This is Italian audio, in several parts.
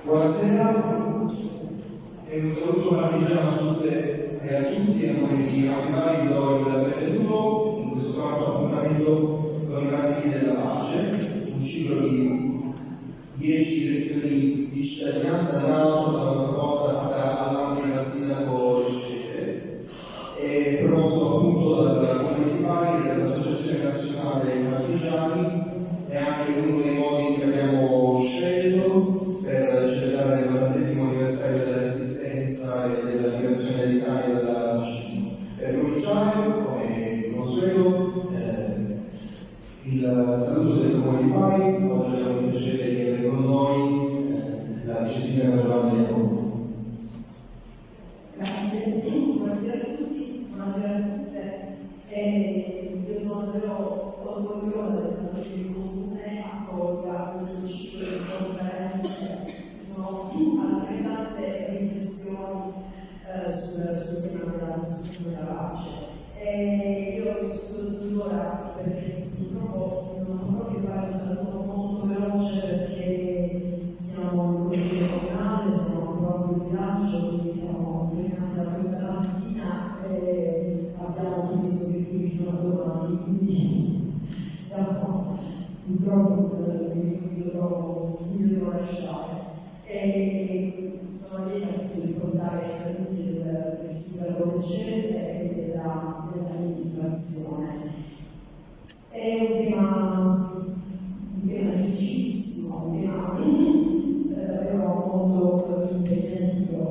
Buonasera e un saluto partigiano a tutte e a tutti. A nome di Capivai do il benvenuto in questo quarto appuntamento con i Martiri della Pace, un ciclo di 10 lezioni di cittadinanza nato da una proposta fatta all'Ampia Sindaco Leccese e promosso appunto dal Comune di Bari, dall'Associazione Nazionale dei Partigiani, e anche uno dei modi che abbiamo scelto per celebrare il 40° anniversario della Resistenza e della liberazione dell'Italia dal fascismo. Per cominciare, come di consueto, il saluto del Comune di Bari. Oggi abbiamo il piacere di avere con noi la vice sindaca Giovanna Iacono. Grazie, buonasera a tutti, buonasera a tutte. Io sono davvero orgogliosa del fatto che il Comune accolga questo ciclo di conferenze che sono altrettante riflessioni sul tema della pace. Io vi sottolineo ora perché purtroppo non potrò che fare un saluto molto veloce perché siamo in consiglio comunale, siamo proprio in bilancio, quindi siamo impegnati da questa mattina e abbiamo previsto che qui fino a domani, quindi siamo purtroppo mi devo lasciare. Sono lieta di ricordare i saluti del sindaco Leccese e dell'amministrazione. È un tema difficilissimo, un tema davvero molto impegnativo.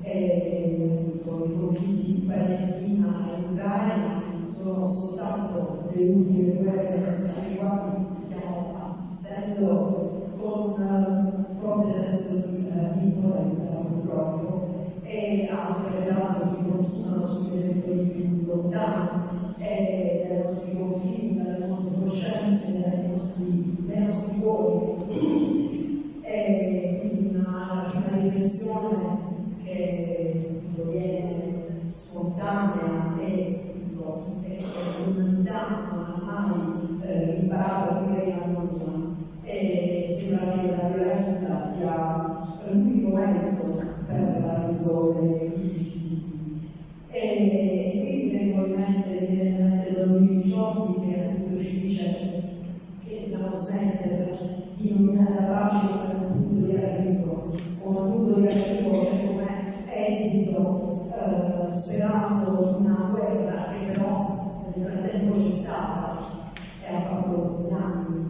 I conflitti di Palestina e Ucraina sono soltanto le ultime guerre alle quali stiamo assistendo con forte senso di impotenza purtroppo, e altre tra l'altro si consumano sui territori più lontani dai nostri confini, dalle nostre coscienze, dai nostri cuori. Quindi una riflessione che proviene spontanea e l'umanità non ha mai imparato a vivere in armonia, e sembra che la violenza sia l'unico mezzo per risolvere i dissidi. E qui mi viene in mente Don Luigi Ciotti, che appunto ci dice che dobbiamo smettere di nominare la pace come un punto di arrivo, cioè come esito, sperando una guerra che però nel frattempo c'è stata e ha fatto danni.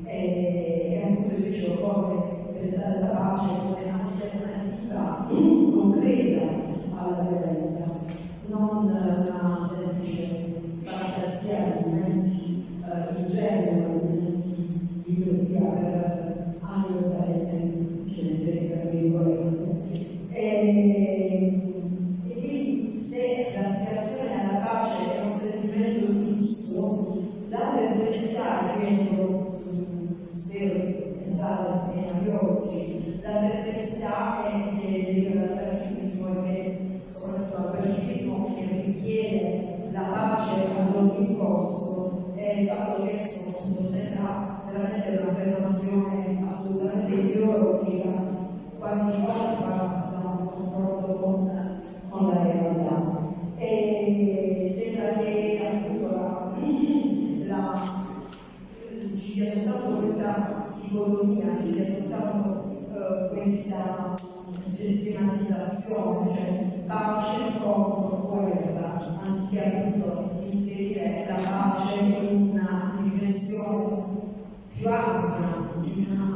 E appunto invece occorre pensare alla pace come un'alternativa concreta alla violenza, non una semplice fantasia di menti ingenui, di teoria per anni o bene, che tra virgolette. E quindi se l'aspirazione alla pace è un sentimento giusto, la perplessità che entro, spero di entrare anche oggi, la perplessità è che deriva dal pacifismo, e soprattutto dal pacifismo che richiede la pace ad ogni costo, e il fatto che esso appunto sembra veramente un'affermazione assolutamente ideologica, quasi orfa da un confronto con la realtà. E sembra che appunto ci sia soltanto questa dicotomia, ci sia soltanto questa schematizzazione, cioè pace contro guerra, anziché appunto inserire la pace in una riflessione più ampia, in una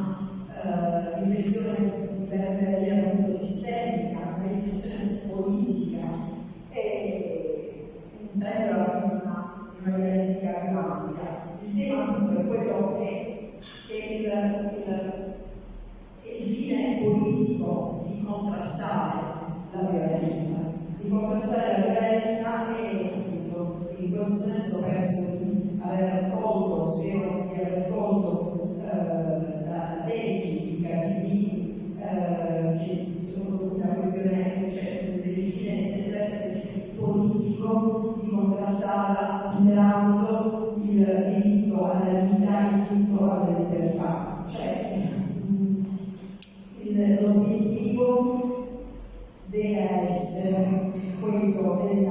riflessione per appunto sistemica, una riflessione politica, e mi sembra una dialettica più ampia. Il tema appunto è quello che il fine politico di contrastare la violenza, e appunto in questo senso penso di aver colto, spero di aver colto la tesi di Capitini, che la questione, cioè il fine deve essere politico di contrastarla tutelando il diritto alla vita, il diritto alla libertà, cioè l'obiettivo debbia essere quello del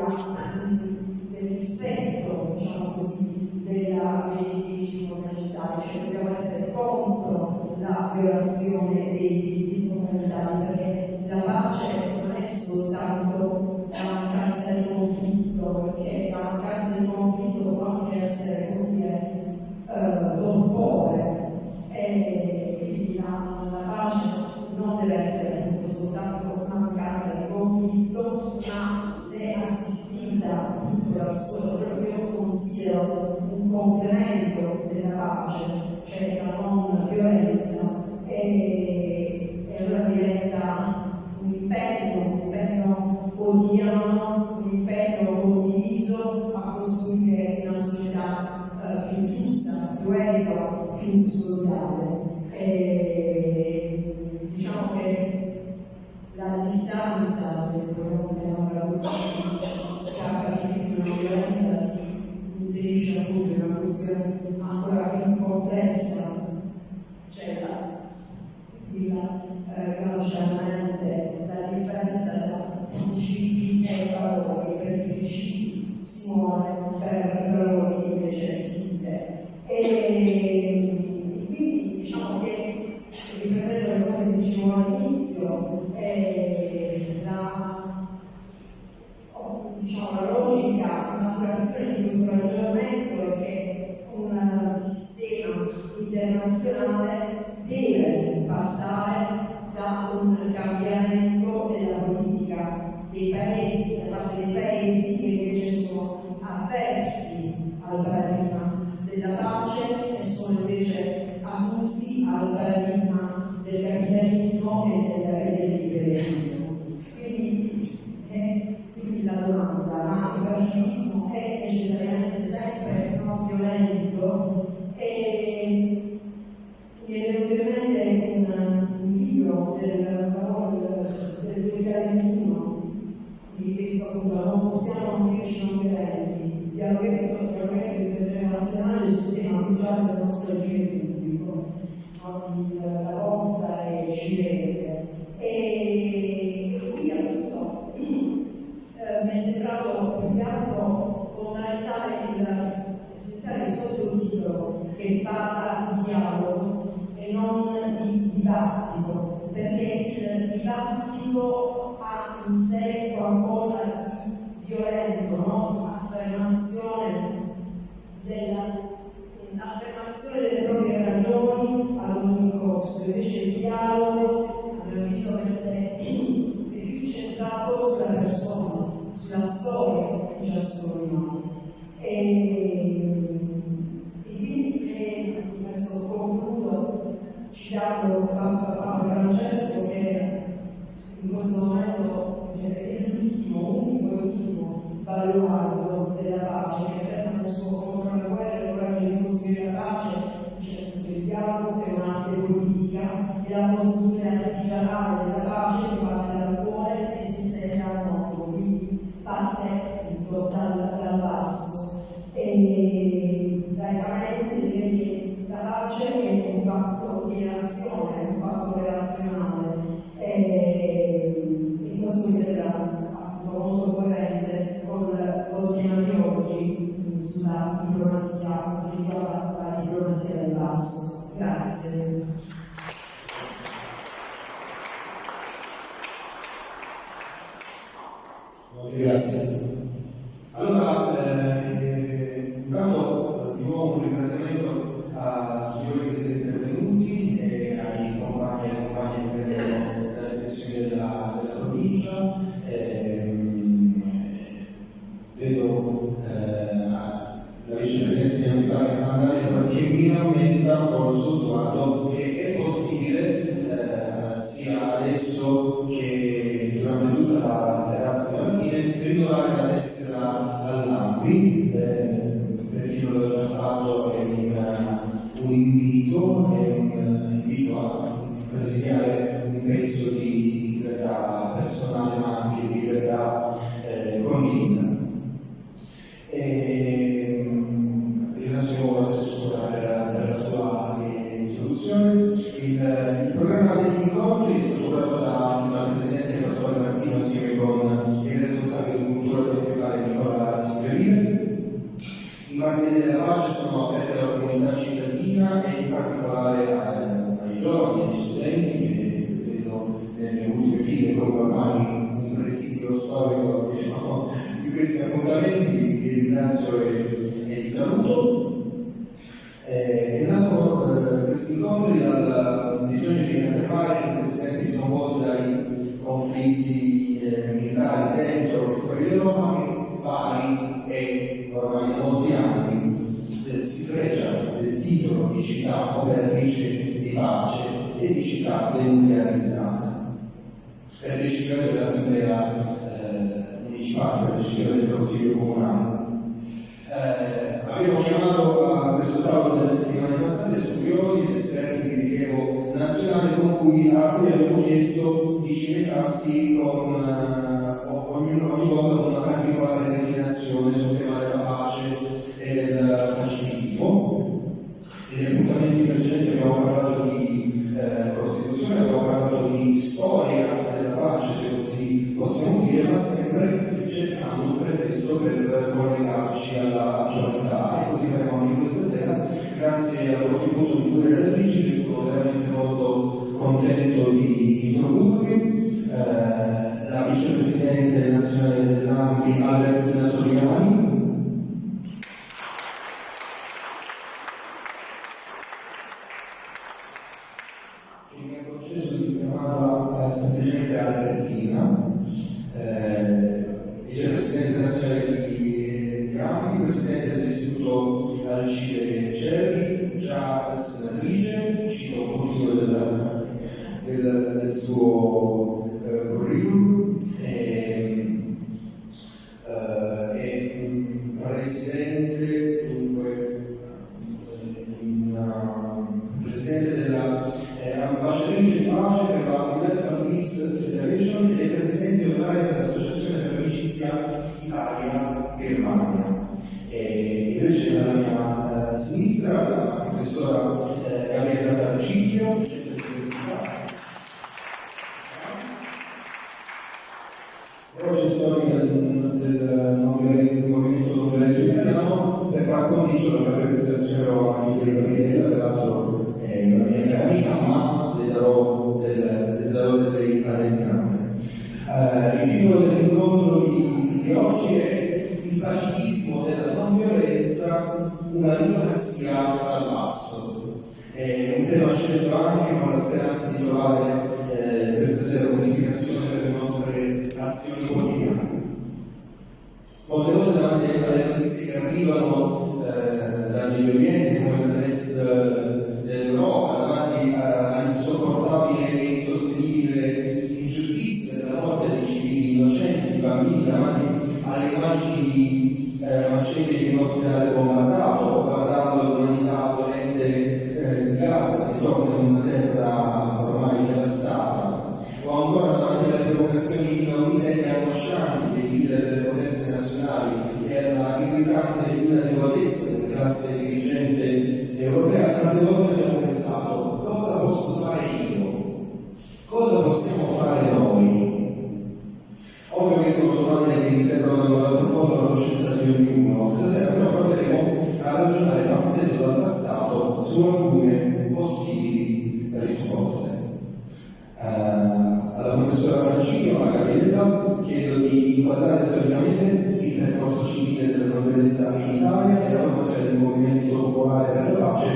rispetto, diciamo così, della diritti fondamentali, cioè dobbiamo essere contro la violazione dei diritti fondamentali, perché la pace non è soltanto la mancanza di conflitto, perché la mancanza di conflitto può anche essere, come dire, torpore, e quindi la pace non deve essere appunto soltanto mancanza di conflitto, ma se assistita appunto dal suo, quello che io considero un complemento della pace, cioè la non violenza, e allora diventa un impegno quotidiano, un impegno condiviso a costruire una società più giusta, più equa, più solidale. Diciamo che la distanza, se vogliamo chiamarla così, tra pacifismo e violenza si inserisce appunto in una questione ancora più complessa, cioè conosciamente la differenza tra principi e valori, per i principi si muore, per i valori invece si vive. E quindi diciamo che, riprendendo le cose che dicevo all'inizio, la logica, un'applicazione di questo ragionamento è che un sistema internazionale deve passare da un cambiamento della politica dei paesi, da parte dei paesi che invece sono avversi al paradigma della pace e sono invece adusi al paradigma del capitalismo e dell'imperialismo. Quindi la domanda, ma il pacifismo è necessariamente sempre non violento? E mi è venuto in mente un libro del 2021, di questo appunto non possiamo dirci non violenti, dialogo internazionale sul tema cruciale del nostro agire pubblico, la volta è cinese. E qui appunto mi è sembrato più che altro fondamentale essenziale il sottotitolo che parla di dialogo e non di dibattito, perché il dibattito ha in sé qualcosa di violento, no? Affermazione delle proprie ragioni ad ogni costo. Invece il dialogo, a mio avviso, è più centrato sulla persona, sulla storia di ciascuno di noi. E quindi adesso concludo citando Papa Francesco, che in questo momento è l'ultimo baluardo della pace, che afferma nel suo contro la guerra il coraggio di costruire la pace, dice che il dialogo è un'arte politica e la costruzione artigianale della pace che parte dal cuore e si estende al mondo, quindi parte appunto dal basso. E laicamente direi che la pace è un fatto di relazione, un fatto relazionale, e questo mi sembra molto coerente con il tema di oggi sulla diplomazia, la diplomazia del basso. Grazie. Grazie. Allora, intanto di nuovo un ringraziamento a tutti voi che siete intervenuti e ai compagni e alle compagne che prendono le sessioni della provincia. Vedo la vicepresidente di Annaletta che mi rammenta con il suo sguardo che è possibile sia adesso che durante tutta la serata fino alla fine rinnovare la tessera all'AMPI, per chi non l'ha già fatto è un storico, diciamo, di questi appuntamenti, vi ringrazio e vi saluto. È nato questi incontri dal bisogno di affermare che in questi tempi sono volti dai conflitti militari dentro e fuori di Roma, che vari e ormai da molti anni si fregia del titolo di città operatrice di pace e di città denuclearizzata. Per decisione dell'Assemblea municipale, per decisione del Consiglio Comunale. Abbiamo chiamato a questo tavolo delle settimane passate studiosi ed esperti di rilievo nazionale a cui abbiamo chiesto di cimentarsi con ogni volta con una particolare declinazione sul tema della pace e del pacifismo. Negli appuntamenti precedenti abbiamo parlato di Costituzione, abbiamo parlato di storia della pace, se così possiamo dire, ma sempre cercando un pretesto per collegarci all'attualità, e così faremo anche questa sera, grazie al contributo di due relatrici che sono veramente molto contento di introdurvi, la vicepresidente nazionale dell'ANPI Albertina Soliani, che mi ha concesso di chiamarla semplicemente Albertina, vicepresidente nazionale di ANPI, presidente dell'Istituto Alcide Cervi, già senatrice, cito un pochino del suo curriculum, e presidente, dunque, presidente della ambasciatrice di pace per la Universal Peace Federation e presidente onorario dell'Associazione per l'Amicizia Italia-Birmania. Invece alla mia sinistra la professora Gabriella Farciglio, voce storica del movimento non violento italiano, per la condizione che cercherò anche di Gabriella, peraltro è una mia cara amica, ma le darò delle addentramenti. Il titolo dell'incontro di oggi è Il pacifismo della non violenza, una diplomazia al basso. È un tema scelto anche con la speranza di trovare questa sera un'ispirazione per le nostre azioni quotidiane. Molte volte davanti alle notizie che arrivano dal Medio Oriente come dall'est dell'Europa, davanti all'insopportabile e insostenibile ingiustizia della morte di civili innocenti, di bambini, davanti alle immagini di macerie di un ospedale bombardato, o guardando l'umanità dolente di Gaza che torna in una terra ormai devastata, o ancora davanti alle provocazioni inaudite e angoscianti dei leader delle potenze nazionali e alla irritante inadeguatezza della classe dirigente europea, tante volte abbiamo pensato: cosa posso fare io? Cosa possiamo fare noi? Ovvio che sono domande che interrogano dal profondo la coscienza di ognuno. Stasera però proveremo a ragionare partendo dal passato su alcune possibili risposte. Alla professora Farciglio, alla Gabriella, chiedo di inquadrare storicamente il percorso civile della non violenza in Italia e la formazione del movimento popolare per la pace,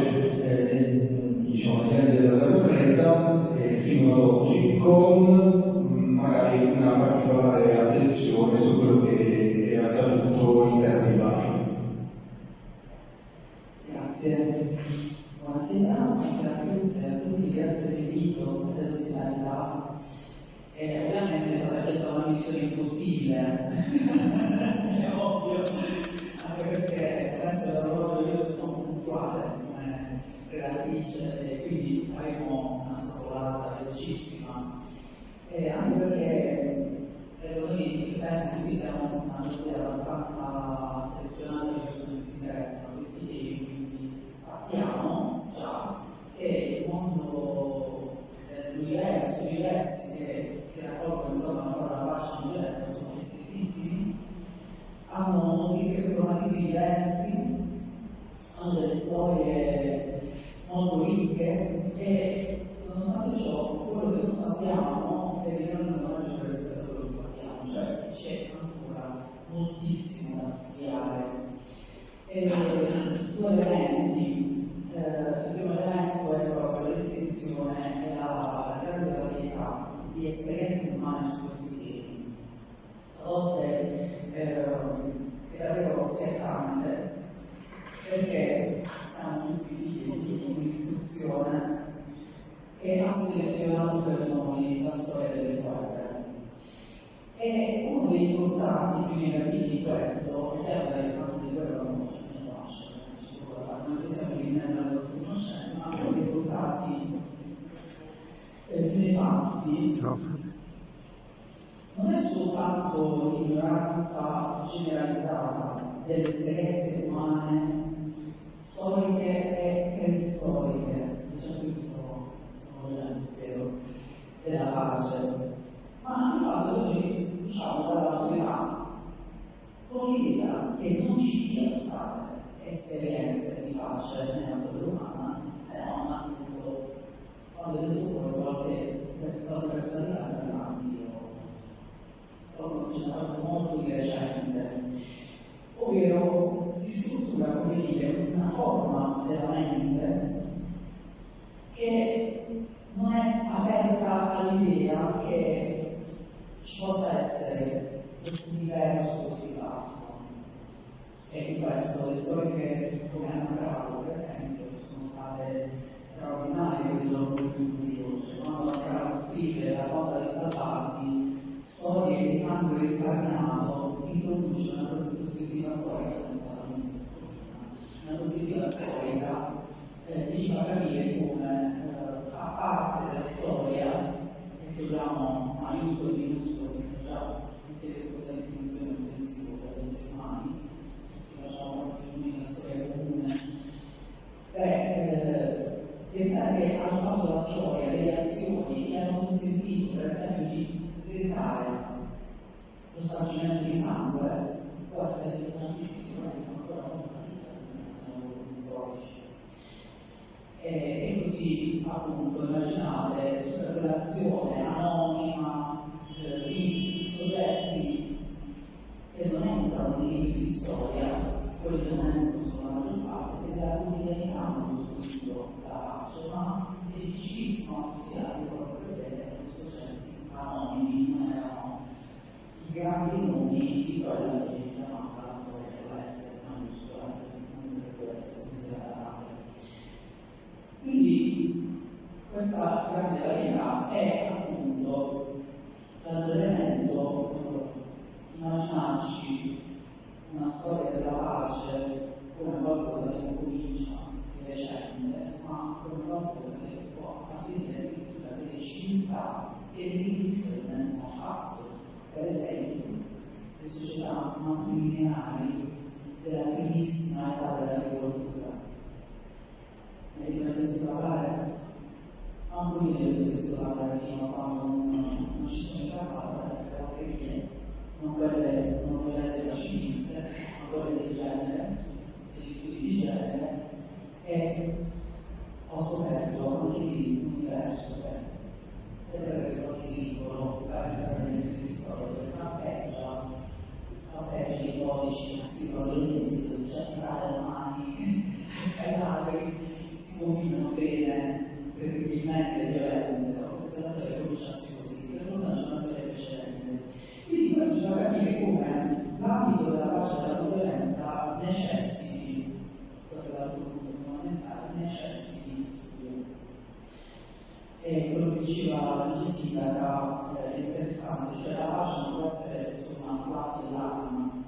diciamo negli anni della guerra fredda fino ad oggi, con magari una particolare attenzione su quello che è accaduto in termini vari. Grazie. Buonasera a tutte e a tutti, grazie dell'invito e dell'ospitalità. Ovviamente è stata questa una missione impossibile, è ovvio, anche perché questo è il lavoro, io sono puntuale come relatrice e quindi faremo una scopolata velocissima. Anche perché noi penso che qui siamo una gente abbastanza selezionata di persone che si interessano a questi temi, quindi sappiamo già che il mondo dell'universo, gli universi che si raccolgono intorno alla parola pace e violenza sono estesissimi, hanno molti cromatismi diversi, hanno delle storie molto ricche e nonostante ciò quello che non sappiamo è di grande omaggio rispetto a quello che sappiamo, cioè c'è selezionato per noi la storia delle guerre. E uno dei risultati più negativi di questo è chiaro che le parti di guerra non ci lascia, non possiamo eliminare la nostra conoscenza, ma uno dei risultati più nefasti non è soltanto l'ignoranza generalizzata delle esperienze umane, storiche e preistoriche, diciamo che sono già spero, della pace, ma il fatto che noi usciamo dalla maturità con l'idea che non ci siano state esperienze di pace nella storia umana, se non appunto quando è venuto fuori qualche personalità nell'ambito, proprio che ci ha fatto molto di recente, ovvero si struttura, come dire, una forma della mente che non è aperta all'idea che ci possa essere questo universo così vasto. E di questo le storie come Anna Bravo, per esempio, sono state straordinarie per il loro contributo. Quando Anna Bravo scrive La Cotta dei Salvati, storie di sangue risparmiato, introduce una prospettiva storica come è stata una prospettiva storica che ci fa capire come fa parte della storia, e troviamo maiuscolo e minuscolo, perché già insieme questa distinzione offensiva per gli esseri umani, tutti facciamo parte di una storia comune. Pensare che hanno fatto la storia, delle azioni che hanno consentito, per esempio, di sventare lo spargimento di sangue, può essere una sicuramente ancora con fatica per gli storici. E così appunto immaginate tutta quell'azione anonima di soggetti che non entrano nei libri di storia, quelli che non entrano sono la maggior parte, che della quotidianità hanno costruito la pace, ma è difficilissimo studiare proprio perché erano soggetti anonimi, non erano i grandi nomi di quella che viene chiamata la storia dell'essere maiuscola, che non dovrebbe essere considerata tale. Quindi questa grande varietà è appunto l'aggiornamento, immaginarci una storia della pace come qualcosa che non comincia di recente, ma come qualcosa che può appartenere addirittura delle civiltà e delle industrie nel passato. Per esempio, le società matrilineari della primissima età dell'agricoltura. Avete mai sentito parlare? Anche io ne ho sentito parlare fino a quando non ci sono i cavalli, le batterie, non quelle pacifiste, ma quelle di genere, degli studi di genere, e ho scoperto anche lì un universo che sembrerebbe quasi ridicolo far entrare nei libri di storia, perché campeggia i codici assiro-leonesi dove già strade umani, cadaveri, si combinano bene, terribilmente violente, questa è la storia che cominciasse così, per noi c'è una storia precedente. Quindi questo ci fa capire come l'ambito della pace e della non violenza necessiti, questo è l'altro punto fondamentale, necessiti di studio. E quello che diceva Luigi Sidaca è interessante, cioè la pace non può essere solo un afflato dell'anima.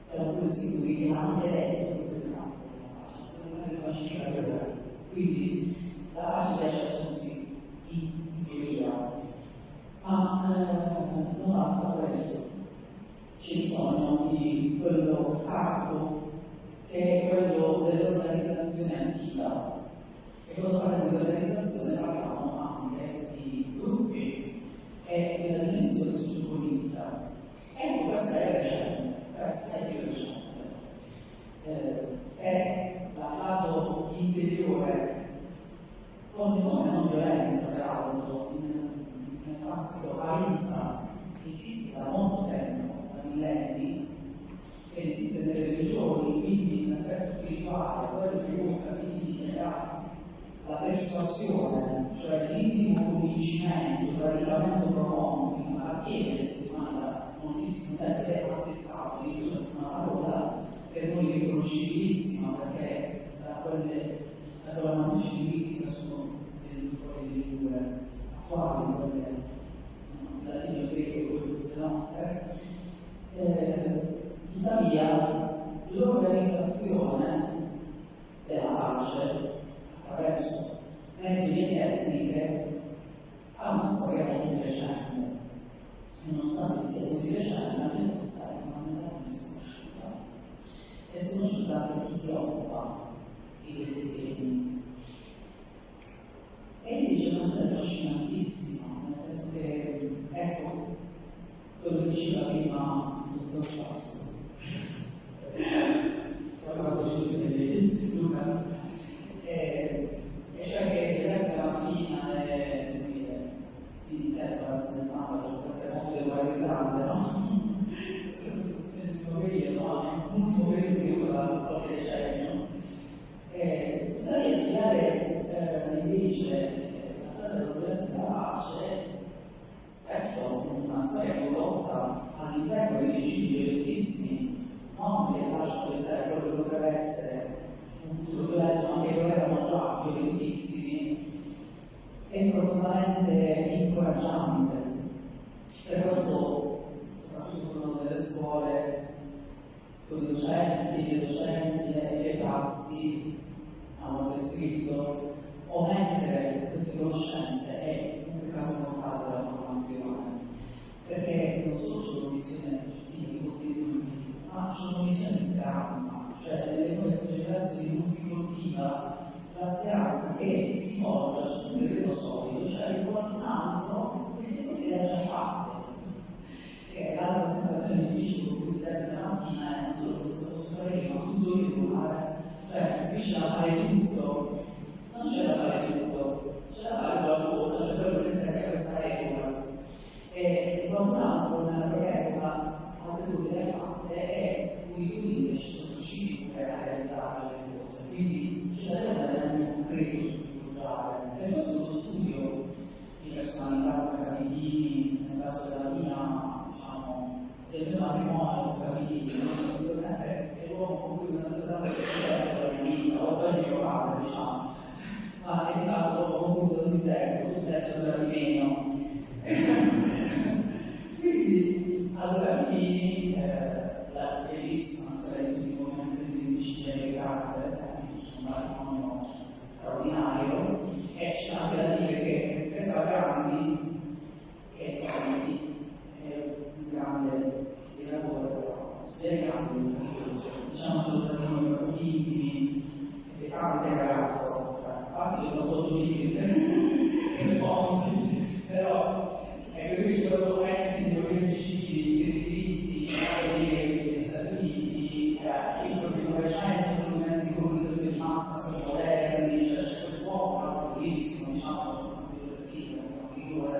Siamo pure sicuri che anche detto che quel campo della pace, se non è pacificazione. Quindi la pace piace a tutti, in teoria, ma non basta questo. C'è bisogno di quello scarto che è quello dell'organizzazione attiva. E quando parliamo di organizzazione parliamo anche di gruppi e della dimensione sociopolitica. Ecco, questa è recente, questa è più recente. Se l'afflato interiore, con il nome non violenza, peraltro, nel sanscrito ahimsa, esiste da molto tempo, da millenni, e esiste nelle religioni, quindi l'aspetto spirituale, quello che voi capite di generare. La persuasione, cioè l'intimo convincimento, il radicamento profondo, che appartiene all'essere umano da moltissimo tempo, è attestato di una parola per noi riconoscibilissima, perché da quella matrice linguistica sono venute fuori le lingue Tuttavia, l'organizzazione della pace attraverso mezzi e tecniche ha una storia molto recente, nonostante sia così recente, anche questa è fondamentalmente sconosciuta. È sconosciuta anche chi si occupa di questi temi. E invece è una storia affascinantissima, nel senso che, ecco, quello che diceva prima il dottor Passo, stiamo parlando di Luca, e cioè che se questa mattina iniziare a essere stampa, questo è molto demoralizzante, no? Soprattutto nell'ultimo periodo, ma nell'ultimo periodo di qualche decennio. Tuttavia studiare invece la storia dell'organizzazione della pace, spesso una storia prodotta all'interno di regimi violentissimi, non che lasciano pensare proprio che potrebbe essere un futuro violento, ma che lo erano già violentissimi, è profondamente incoraggiante. Per questo, soprattutto nelle scuole, con i docenti, le docenti e le classi hanno descritto, omettere queste conoscenze è un peccato mortale della formazione, perché non solo c'è una visione oggettiva di contenuti, ma c'è una visione di speranza, cioè nelle nuove generazioni non si coltiva la speranza che si poggia su un terreno solido, cioè che qualcun altro queste cose le ha già fatte. E l'altra sensazione difficile con cui ti terzi la mattina è non solo che questo posso fare io, ma tutto io devo fare, cioè invece da fare tutto, non c'è da fare tutto, c'è da fare qualcosa, cioè quello che serve a questa epoca. E qualcun altro nella propria epoca altre cose le ha fatte e lui invece sono riusciti a realizzare le cose, quindi c'è da un elemento concreto su cui poggiare. Per questo lo studio di personalità come Capitini, nel caso della mia, diciamo, del mio matrimonio con Capitini, dico sempre è l'uomo con cui una società che la mia vita, o per mio padre, diciamo, ma è stato proprio un uso del tempo, tutto adesso da di meno. Quindi, allora, la bellissima storia di tutti i movimenti politici americani, per esempio, su un matrimonio straordinario, e c'è anche da dire che rispetto a Gandhi, che insomma sì, è un grande ispiratore, però spiegando diciamo sono stati noi proprio intimi, pesante ragazzo, cioè, a parte che ho tolto libri le fonti, però ecco qui ci sono documenti di movimenti civili per i diritti negli Stati Uniti, entro il Novecento, con i mezzi di comunicazione di massa, quelli moderni, cioè c'è questo uomo bellissimo, diciamo, una figura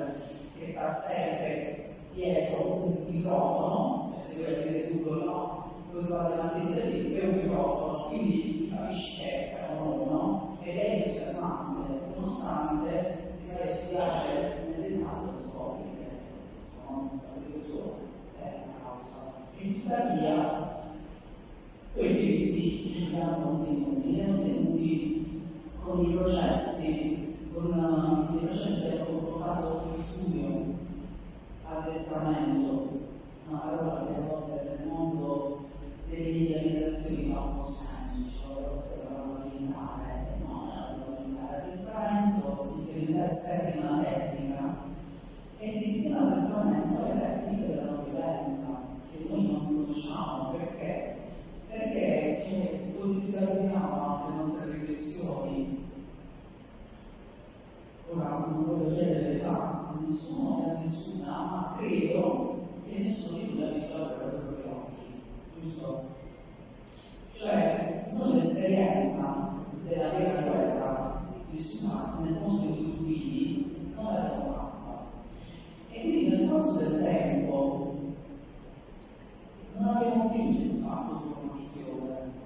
che sta sempre dietro un microfono, se vuoi vedere Google, no? Lo trovate davanti a lì, è un microfono, quindi capisci che siamo noi, no? Ed è entusiasmante, nonostante si deve studiare nel dettaglio scopri che sono un sacco di persone, è una causa. E tuttavia, quei diritti li hanno ottenuti con dei processi, che hanno comportato studio, addestramento, una parola che a volte nel mondo delle idealizzazioni fa un po' senso, cioè questa è la parola militare, no, la parola militare. Addestramento significa esperti in una tecnica e sistema di addestramento alle tecniche della non violenza, che noi non conosciamo perché contestualizziamo anche le nostre riflessioni. Ora non voglio chiedere l'età a nessuno e a nessuna, ma credo che nessuno di noi ha visto la guerra con i propri occhi, giusto? Cioè, noi l'esperienza della vera guerra vissuta nel posto di Turbini non l'abbiamo fatta. E quindi nel corso del tempo non abbiamo più fatto formazione,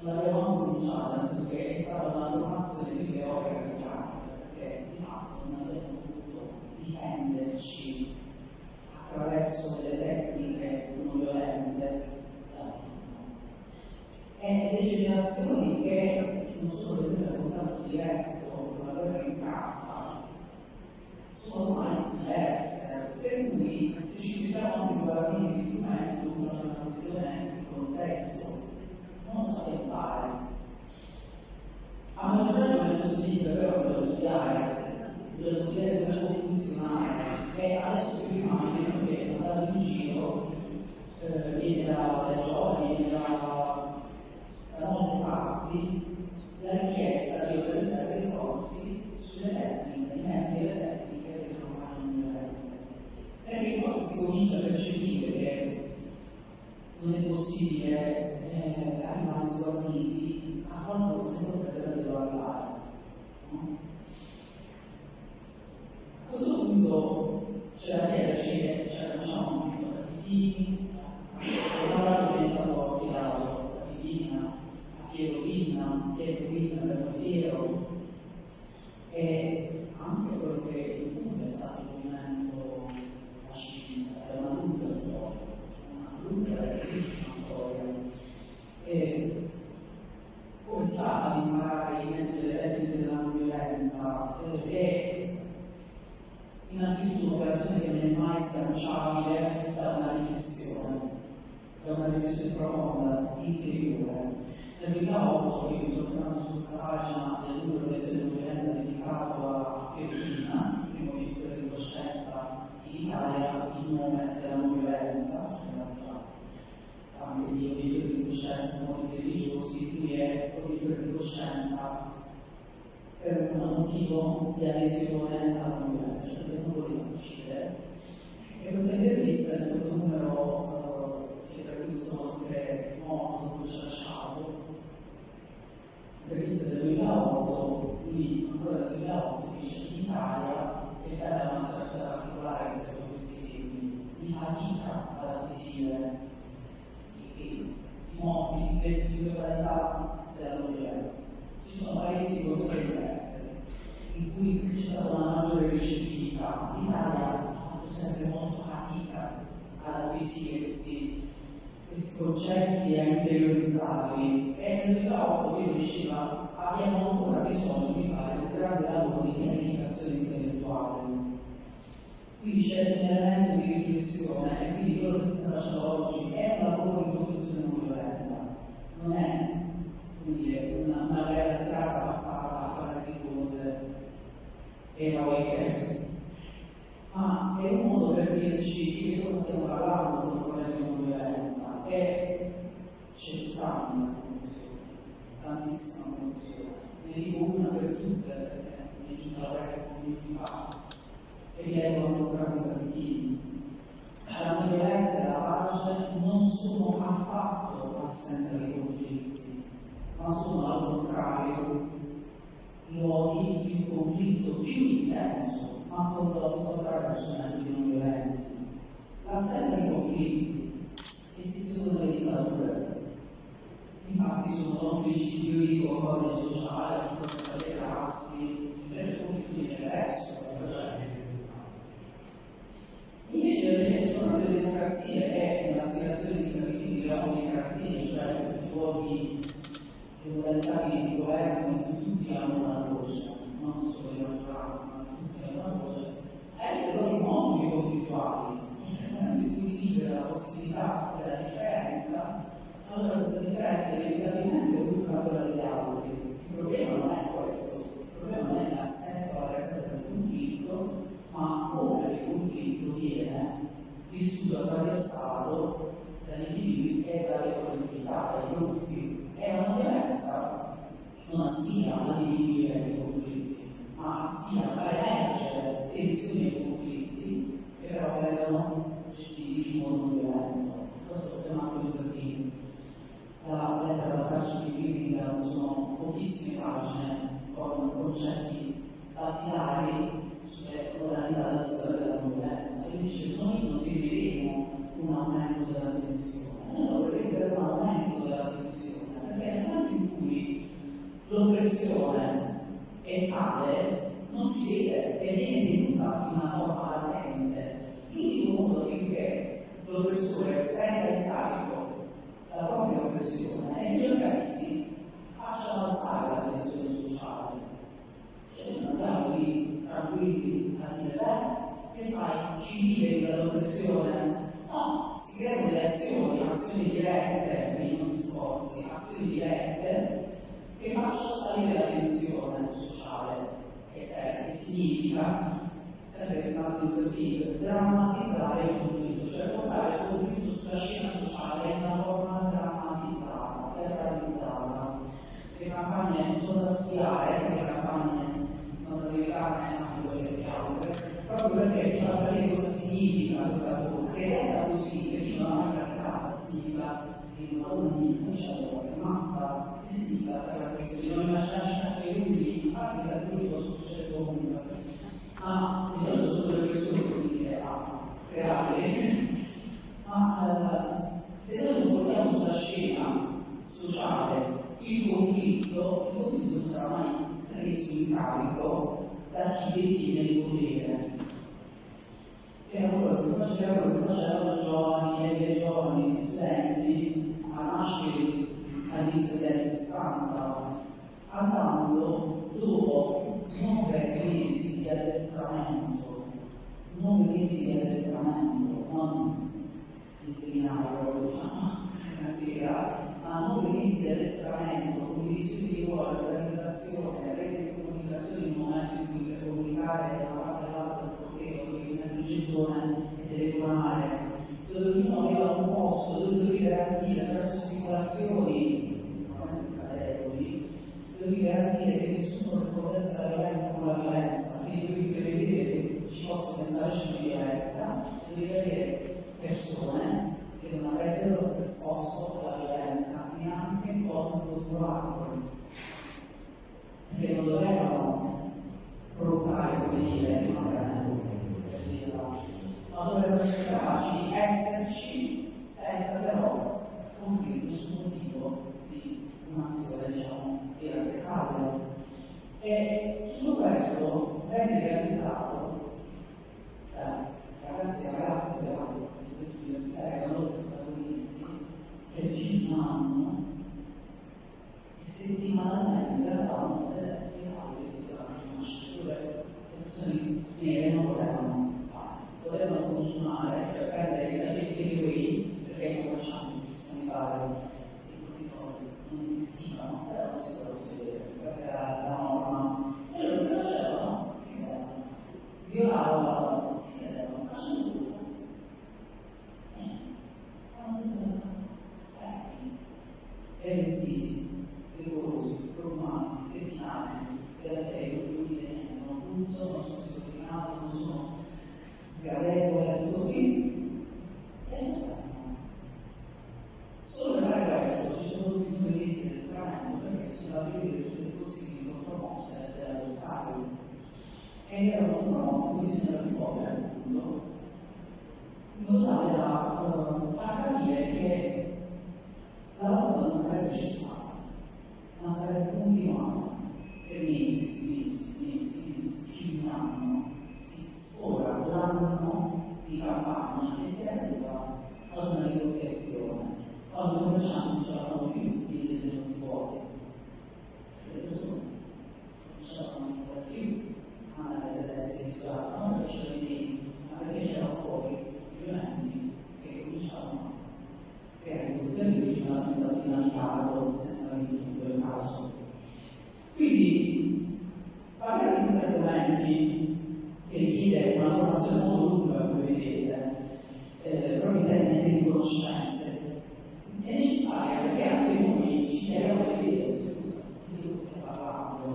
non l'abbiamo cominciata, nel senso che è stata una formazione più teorica che pratica, perché di fatto non abbiamo potuto difenderci attraverso delle tecniche non violente. E le generazioni che non sono venute a contatto diretto con la guerra in casa sono ormai diverse, per cui se ci si trova bisogno guardare gli strumenti dovuto a una questione di contesto, non lo sappiamo fare. A maggior ragione questo significa però che dobbiamo studiare come può funzionare, e adesso più immagino che andando in giro viene dai giovani, viene da molte parti la richiesta di organizzare dei corsi sulle tecniche, i metodi e le tecniche del programma migliorante. Perché in questo si comincia a percepire che non è possibile arrivare sguarniti a qualcosa che potrebbe davvero arrivare. A questo punto c'è da chiederci che facciamo un piccolo capitini, da un lato che è stato affidato a Capitina, a Pietro Pinna per noi Piero, e anche quello che in Puglia è stato il movimento pacifista, è una lunga storia, una lunga e bellissima storia. E come si fa ad imparare i metodi delle tecniche della non violenza? È innanzitutto un'operazione che non è mai sganciabile da una riflessione profonda, interiore. Nel 2008 io mi sono fermato su questa pagina del numero di essere violenta dedicato a Pietro Pinna, il primo obiettore di coscienza in Italia, in nome della non violenza, c'era già anche di obiettori di coscienza in motivi religiosi, lui è obiettore di coscienza per un motivo di adesione alla non violenza, cioè che non voleva uccidere. E questa intervista, in questo numero, che per cui sono anche morto, dopo ci ha lasciato, intervista del 2008, lui ancora del 2008 dice che in Italia ha una sorta particolare rispetto a questi temi di fatica ad acquisire i modi di virtualità della non violenza. Ci sono paesi così diversi in cui c'è stata una maggiore ricettività. L'Italia ha fatto sempre molto fatica ad acquisire questi concetti e a interiorizzarli, e nel 2008 lui diceva abbiamo ancora bisogno di fare un grande lavoro di pianificazione intellettuale. Quindi c'è un elemento di riflessione, e quindi quello che si sta facendo oggi è un lavoro di costruzione non violenta, non è, come dire, una gara strada passata a parlare di cose eroiche, ma è un modo per dirci di che cosa stiamo parlando quando parliamo di non violenza. E c'è tanta confusione, tantissima confusione. Ne dico una per tutte perché mi è giunta la qualche minuti fa e vi leggo ancora un capitino. La non violenza e la pace non sono affatto assenza di conflitti, ma sono al contrario luoghi di un conflitto più intenso, ma condotto attraverso metodi non violenti. L'assenza di conflitti esiste solo nelle dittature, infatti sono notri di giuridico codice sociale, a fronte delle classi, per il conflitto di interesse. Invece le proprie democrazie e l'aspirazione di capitoli della democrazia, cioè i luoghi, le modalità di governo in cui tutti hanno una voce, non solo le maggioranze, ma tutti hanno una voce, essere proprio molto più conflittuali. Nel momento in cui si libera la possibilità della differenza, allora questa differenza inevitabilmente urla quella degli altri. Il problema non è questo, il problema non è l'assenza o la presenza del conflitto, ma come il conflitto viene vissuto, attraversato dagli individui e dalle collettività, dai gruppi. E la violenza non aspira a diminuire i conflitti, ma aspira a far emergere tensioni e conflitti che però vengono gestiti in modo non violento. Questo è chiamato Luther. La lettera da carcere di Birmingham sono pochissime pagine con concetti basilari sulle modalità della storia della non violenza. E dice: noi non temeremo un aumento della tensione, noi vorremmo un aumento della tensione, perché nel momento in cui l'oppressione è tale non si vede e viene tenuta in una forma latente. L'unico modo affinché l'oppressore prenda in carico la propria oppressione è che gli oppressi facciano alzare la tensione sociale. Cioè non andiamo lì tranquilli a dire: beh, che fai? Ci liberi dall'oppressione si creano delle azioni dirette, quindi non discorsi, azioni dirette che facciano salire la tensione sociale, che significa, sempre drammatizzare il conflitto, cioè portare il conflitto sulla scena sociale in una forma drammatizzata, teatralizzata. Le campagne non sono da studiare, le campagne nordamericane, anche quelle altre, proprio perché ti fa capire cosa significa questa cosa, che detta così, per chi non l'ha mai praticata, significa che una donna mi dice una cosa matta, che significa la sacra tensione, non immaginarci caffeuri, a parte che a tutti può succedere comunque, ma di solito sono le persone che a creare, ma se noi non portiamo sulla scena sociale il conflitto non sarà mai preso in carico da chi detiene il potere. Era quello che facevano giovani e giovani studenti a nascere all'inizio degli anni 60, andando dopo 9 mesi di addestramento, non di seminario, diciamo, ma 9 mesi di addestramento, condivisione di ruolo, organizzazione, rete di comunicazione in un momento in cui per comunicare da una parte all'altra del potere, dovevi mettere il gettone e telefonare, dove ognuno aveva un posto, dove dovevi garantire attraverso simulazioni, estremamente scadevoli, dovevi garantire che nessuno rispondesse alla violenza con la violenza, quindi dovevi prevedere che ci fosse messaggio di violenza, dovevi avere persone che non avrebbero risposto alla violenza neanche con lo sguardo, perché non dovevano provocare, come dire, rimanere per dirla, ma dovevano essere capaci di esserci senza però offrire nessun motivo di un'azione, diciamo, di rappresaglia. E tutto questo venne realizzato da ragazzi e ragazze dell'università, erano protagonisti per più di un anno e settimanalmente andavano a sedersi alle ristoranti dove le persone nere non potevano fare, potevano consumare, cioè prendere i takeaway, perché non facciamo sanitario, i soldi non ti schifano, però non si poteva così, questa era la norma. E loro che facevano? Si sedevano, violavano, si sedevano, facevano cosa? Stavano seduti seri e vestiti, rigorosi, profumati, pettinati, della serie, non dire niente, non puzzo, non sono disordinato, non sono sgradevole, sono qui e sono fermo. Solo per fare questo ci sono voluti 2 mesi di addestramento perché bisognava vedere tutte le possibili contromosse dell'avversario e erano contromosse che bisognava rispondere appunto in modo tale da far capire che la lotta non sarebbe cessata, ma sarebbe continuata per mesi, più di un anno. Si sfora l'anno di campagna e si arriva ad una negoziazione. Quando i commercianti non ce la fanno più di negozi vuoti, le persone non ce la fanno più andare a sedersi in ristorante, non perché c'erano i beni, ma perché c'erano fuori violenti che cominciavano a creare questo terribile fino alla tentativa di carico senza limiti in quel caso. Quindi parlare di questi argomenti che richiede una formazione molto lunga, come vedete, proprio in termini di conoscenze, è necessaria perché anche noi ci chiediamo di cosa stiamo parlando.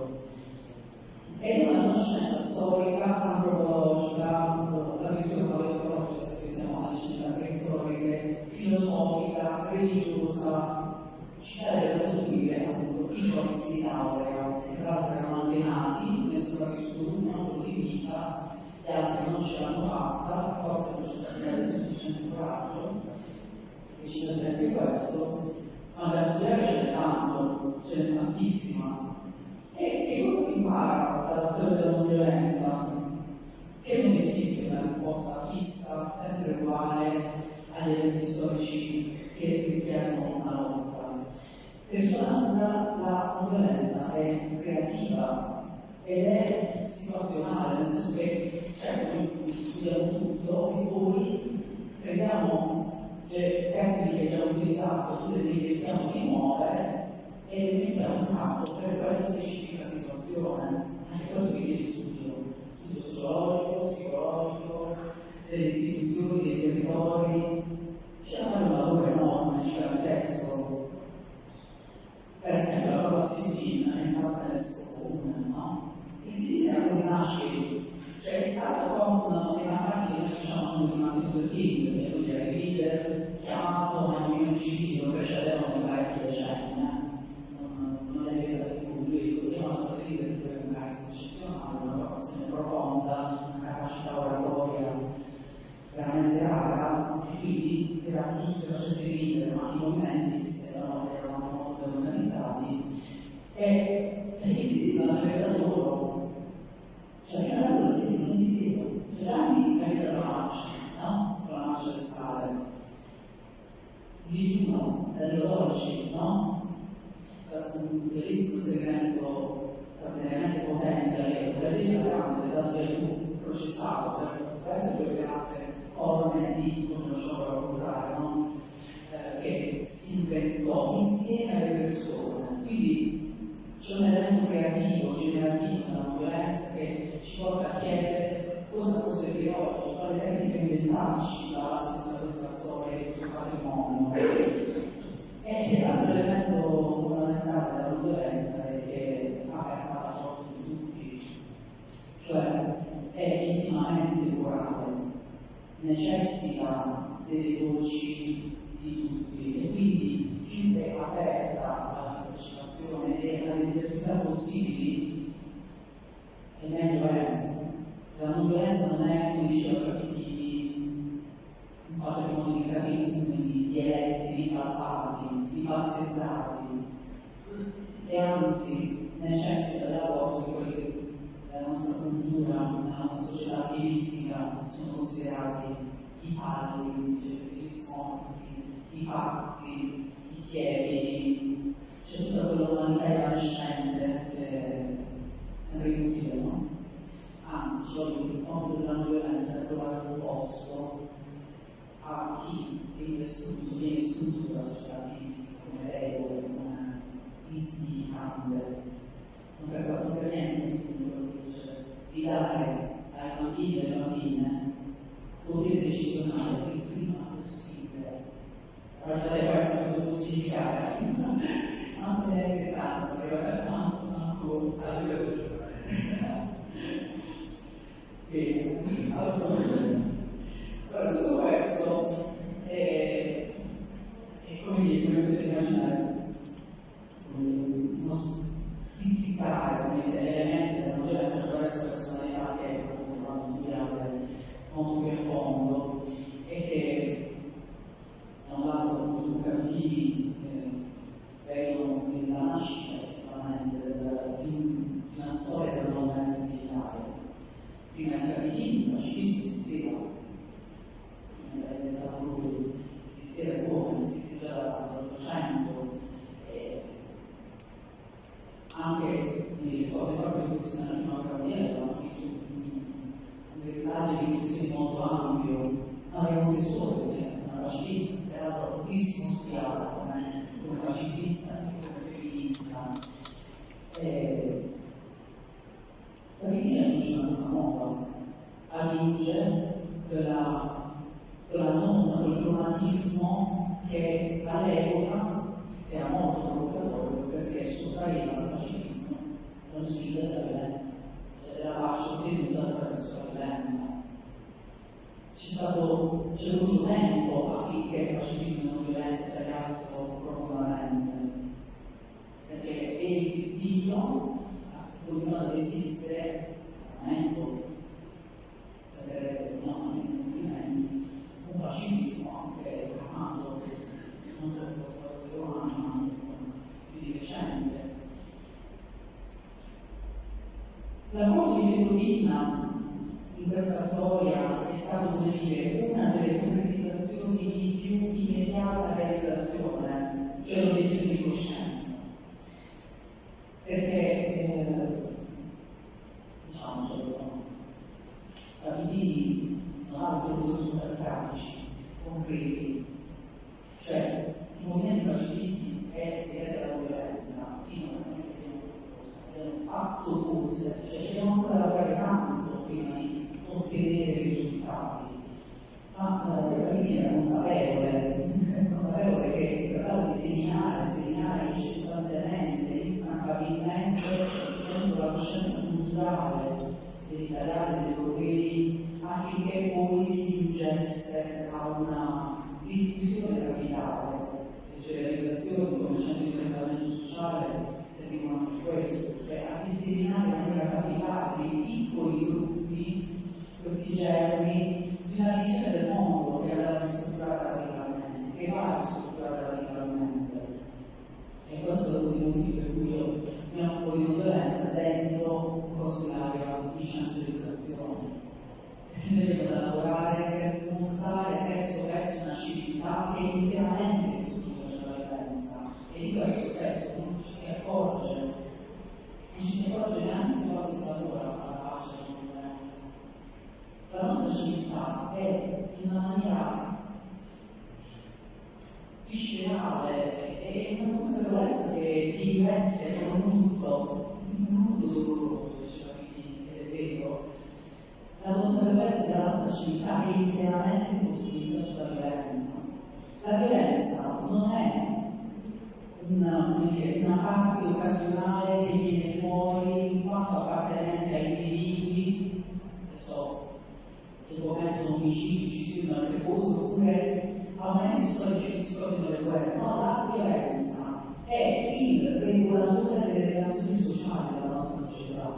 È una conoscenza storica, antropologica, addirittura paleontologica, se pensiamo alle città preistoriche, filosofica, religiosa. Ci sarebbe da costruire appunto i corsi di laurea, che tra l'altro erano anche nati, ne è sopravvissuto uno, quello di Pisa, gli altri non ce l'hanno fatta, forse non c'è stato sufficiente coraggio, che ci darebbe questo, ma da studiare c'è tanto, c'è tantissima. E che cosa si impara dalla storia della non violenza? Che non esiste una risposta fissa, sempre uguale agli eventi storici che richiedono una lotta. Per sua natura la non violenza è creativa ed è situazionale, nel senso che certo noi studiamo tutto e poi prendiamo abbiamo utilizzato, tutte le inventiamo di nuove e le mettiamo in campo per quella specifica situazione. Anche questo richiede studio sociologico, psicologico, delle istituzioni, dei territori. C'è da fare un lavoro enorme, gigantesco. Per esempio la parola settina è entrata nel comune, no? Il settina era come nasce, cioè è stato con le campagne che noi facciamo con i manifestativi, perché lui era il leader chiamato, ma i movimenti civili lo precedevano di parecchi decenni, non è vero di lui è stato chiamato a fare leader perché aveva un carisma eccezionale, una formazione profonda, una capacità oratoria veramente rara, e quindi era giusto che facesse il leader, ma i movimenti esistevano, erano molto organizzati e esisteva la verità loro, cioè la verità loro non esisteva. Cioè anni è venuta la marcia, no? La marcia del sale, il digiuno, da Teodorici, no? È stato un bellissimo segmento straordinariamente potente all'epoca, ed è grande, dato che fu processato per questo e per altre forme di, come lo sciopero popolare, no? Che si inventò insieme alle persone. Quindi c'è un elemento creativo, generativo nella violenza che ci porta a chiedere cosa può servire oggi, quale tecnica inventarci da tutta questa storia, di questo patrimonio. E l'altro elemento fondamentale della violenza è che ha aperto la porta di tutti, cioè è intimamente curale, necessita delle voci di tutti e quindi più è aperta alla partecipazione e alle diversità possibili e meglio è. La non violenza non è, come diceva Capitini, un patrimonio di capitoli, di eletti, di salvati, di battezzati, e anzi necessita dell'apporto di quelli che nella nostra cultura, nella nostra società attivistica sono considerati i palli, gli smorzi, i pazzi, i tiepidi. C'è tutta quell'umanità evanescente che sembra inutile, no? Anzi, ci vuole il compito della non violenza è trovare un posto a chi viene escluso dalla società attivistica come regole, come insignificante. Non per niente quello che dice di dare ai bambini e alle bambine potere decisionale il prima possibile. Allora già questo cosa può significare? Anche negli anni 70 si arriva a tanto, manco alla livello di giocare. Bene, allora tutto questo è come dire, come potete immaginare, uno spizzicare come elementi della violenza attraverso personalità che appunto vanno studiate molto più a fondo e che da un lato appunto Capitini vedono la nascita effettivamente di una storia della violenza militare. Prima di Capitini il pacifismo esisteva, prima era diventato lui, esisteva come, esiste già dall'Ottocento, anche le forme di posizione della prima carriera avevano visto un veritaggio di posizioni molto ampio, ma era un tesoro perché una pacifista, peraltro pochissimo studiata come pacifista e come femminista. Capitini aggiunge una cosa nuova, aggiunge quel cromatismo che all'epoca era molto provocatorio perché sottraeva il pacifismo dallo stile della violenza, cioè della pace ottenuta attraverso la violenza. C'è voluto tempo affinché il pacifismo e la violenza si alleassero profondamente, perché è esistito, è continuato ad esistere, sapere nei movimenti, un pacifismo anche armato, non solo per forza romano, ma anche più di recente. L'apporto di Pietro Pinna in questa storia è stato, come dire, una delle concretizzazioni di più immediata realizzazione, cioè l'obiezione di coscienza. Perché, diciamocelo, Capitini non ha avuto dei risultati pratici, concreti, cioè coscienza culturale degli italiani e degli europei affinché poi si giungesse a una diffusione capitale. Le sue realizzazioni come centro di trattamento sociale servivano anche questo, cioè a disseminare in maniera capillare nei piccoli gruppi questi germi di una visione del mondo che andava ristrutturata radicalmente, che va ristrutturata radicalmente. E questo è uno dei motivi per cui io mi occupo di violenza dentro un corso di laurea in scienze dell'educazione. Perché noi dobbiamo lavorare per smontare pezzo verso una civiltà che è interamente costruita sulla violenza. E di questo spesso non ci si accorge. Non ci si accorge neanche quando si lavora alla pace e alla violenza. La nostra civiltà è in una maniera viscerale, è una consapevolezza che ti investe con un urto doloroso, diceva Pittini, ed è vero. La consapevolezza della nostra civiltà è interamente costruita sulla violenza. La violenza non è una parte occasionale che viene fuori in quanto appartenente a individui che commettono omicidi, uccisioni, altre cose, oppure a momenti storici che scoppiano le guerre. No, la violenza è il regolatore delle relazioni sociali della nostra società,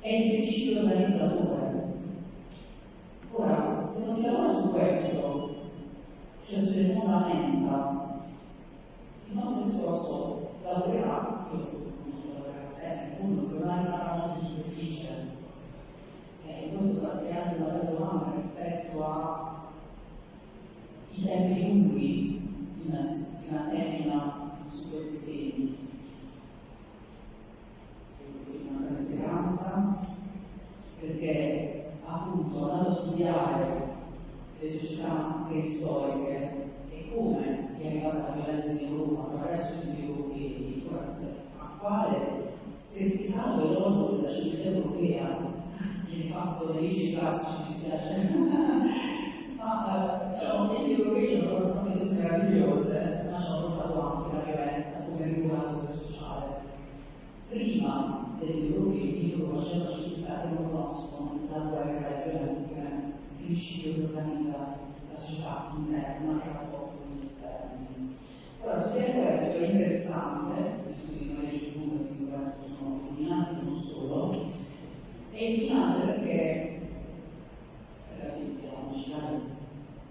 è il principio organizzatore. Ora, se non si lavora su questo, cioè sulle fondamenta, il nostro discorso lavorerà, io lavorerà sempre, comunque, ma rimarrà molto in superficie. E questo è anche una bella domanda rispetto ai tempi lunghi di una semina su questi temi. Io una grande speranza, perché appunto andando a studiare le società preistoriche e come è arrivata la violenza in Europa attraverso gli europei, grazie a quale spetticando elogio della civiltà europea viene fatto nei licei classici, mi spiace, ma diciamo, gli europei ci hanno portato cose meravigliose, ma ci hanno portato anche la violenza come regolatore sociale. Prima degli europei, io facevo la civiltà che non conoscono la guerra e la violenza come principio che organizza la società interna e il rapporto con gli esterni. Ora, studiare questo è interessante, gli studi di Maria Giulia su questo sono illuminanti, non solo, è illuminante perché relativizziamoci,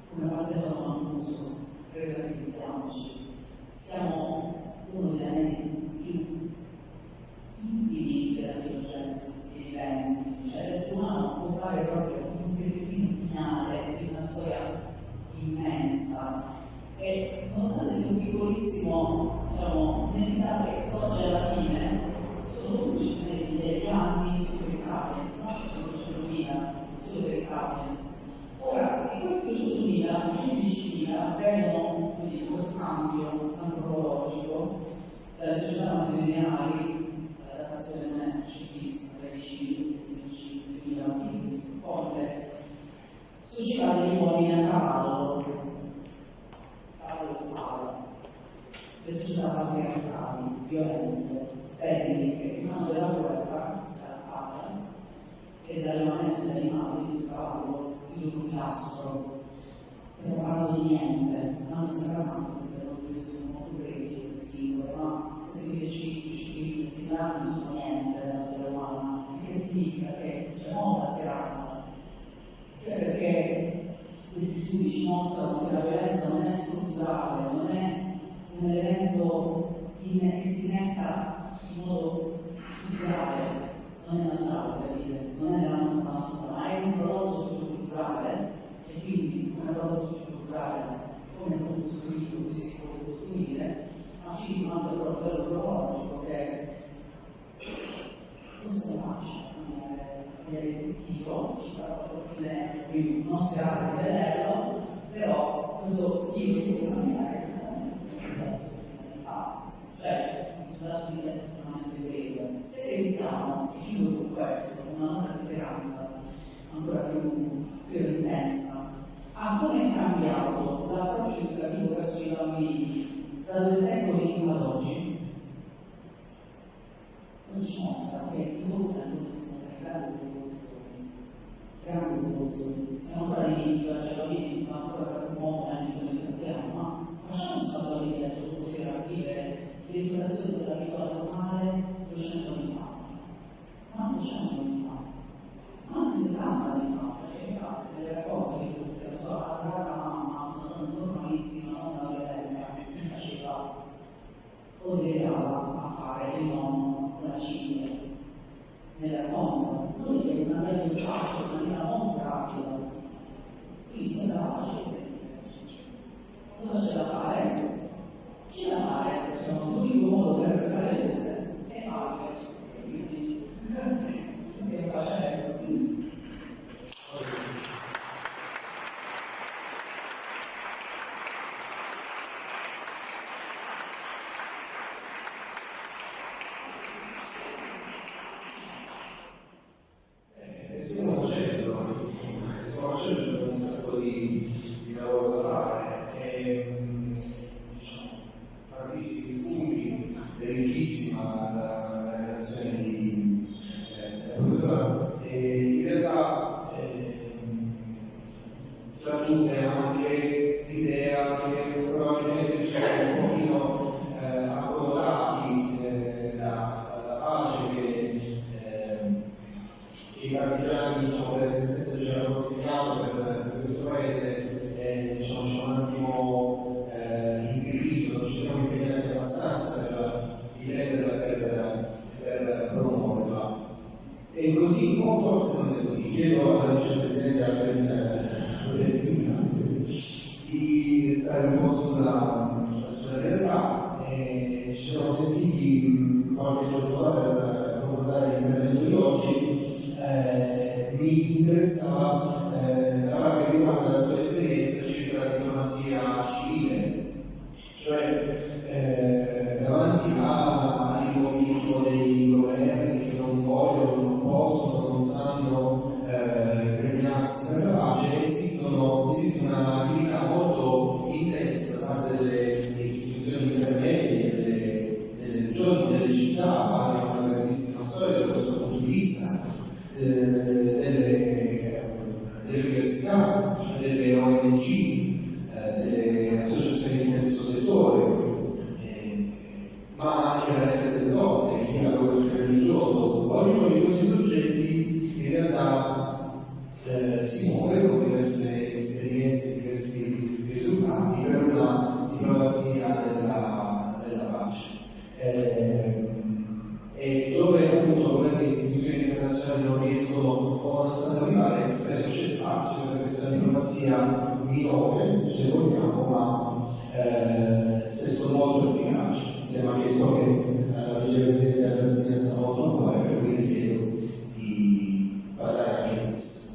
come fa Stefano Mancuso, relativizziamoci, siamo uno degli anelli più infimi della filogenesi dei viventi, cioè l'essere umano compare proprio come un pezzettino finale di una storia immensa e nonostante sia un piccolissimo, diciamo, un'entità che sorge alla fine, sono 11 di anni solo per i sapiens, no? 200.000 solo per i sapiens. Ora, di questi 200.000, 10.000 vengono, quindi, questo cambio antropologico dalle società matrilineari, la datazione non è scientifica, 13.000, 7.000, quindi questo ponte, società degli uomini a cavallo e spada, le società patriarcali, violente, belliche, che fanno della guerra, la spada, e dall'allevamento degli animali, il cavallo, il pilastro. Stiamo parlando di niente, non stiamo parlando perché le nostre vite sono molto brevi, singole, ma se vedete 5 anni non sono niente nell'essere umano, il che significa che c'è molta speranza, sia perché questi studi ci mostrano che la violenza non è strutturale, non è un elemento che si innesta in modo strutturale, non è naturale per dire, non è nella nostra natura, ma è un prodotto socioculturale e quindi come prodotto socioculturale come è stato costruito così si può costruire, ma ci manca però quello biologico che questo è facile, il tiro ci dà proprio quindi non sperate di vederlo, però questo tiro sicuramente è esattamente come fa, cioè la sua è estremamente breve. Se pensiamo, e chiudo con questo, una nota di speranza ancora più intensa, a come è cambiato l'approccio educativo verso i bambini da 2 secoli ad oggi, questo ci mostra che bellissima, una Veneria, mi faceva o delegava a fare il nonno con la ciglia nel mondo. Lui è una bella educato, in maniera molto rapida. Qui sembra facile. Cosa c'è da fare? C'è da fare, l'unico modo per fare le cose è farle. Quindi stiamo facendo. Stiamo facendo un sacco di lavoro da fare, tantissimi spunti, è ricchissima la relazione di professore, in realtà tra tutte anche l'idea che probabilmente ci siamo un pochino accomodati la pace che i partigiani dell'esistenza ci hanno consegnato per questo paese, ci hanno un attimo impedito, non ci siamo impegnati abbastanza per difenderla, per promuoverla. E così, o forse non è così, chiedo alla vicepresidente Valentina di stare un po' sulla realtà. Ci siamo sentiti qualche giorno fa per ricordare l'intervento di oggi. Mi interessava la parte che riguarda la sua esperienza circa la diplomazia civile, cioè davanti all'immobilismo dei governi che non vogliono, non possono, non sanno impegnarsi per la pace, esiste un'attività molto intensa da parte delle istituzioni intermedie, delle regioni, delle città, anche una grandissima storia da questo punto di vista. Delle università, delle ONG, delle associazioni di terzo settore, ma anche la rete delle donne, il dialogo religioso. Ognuno di questi soggetti in realtà si muove con diverse esperienze, diversi risultati per una diplomazia della pace. E dove appunto come le istituzioni internazionali non riescono o non sanno arrivare, spesso c'è spazio per questa diplomazia minore, se vogliamo, ma spesso molto efficace. Tema che so che la vicepresidente Albertina sta molto a cuore, per cui le chiedo di parlare anche di questo.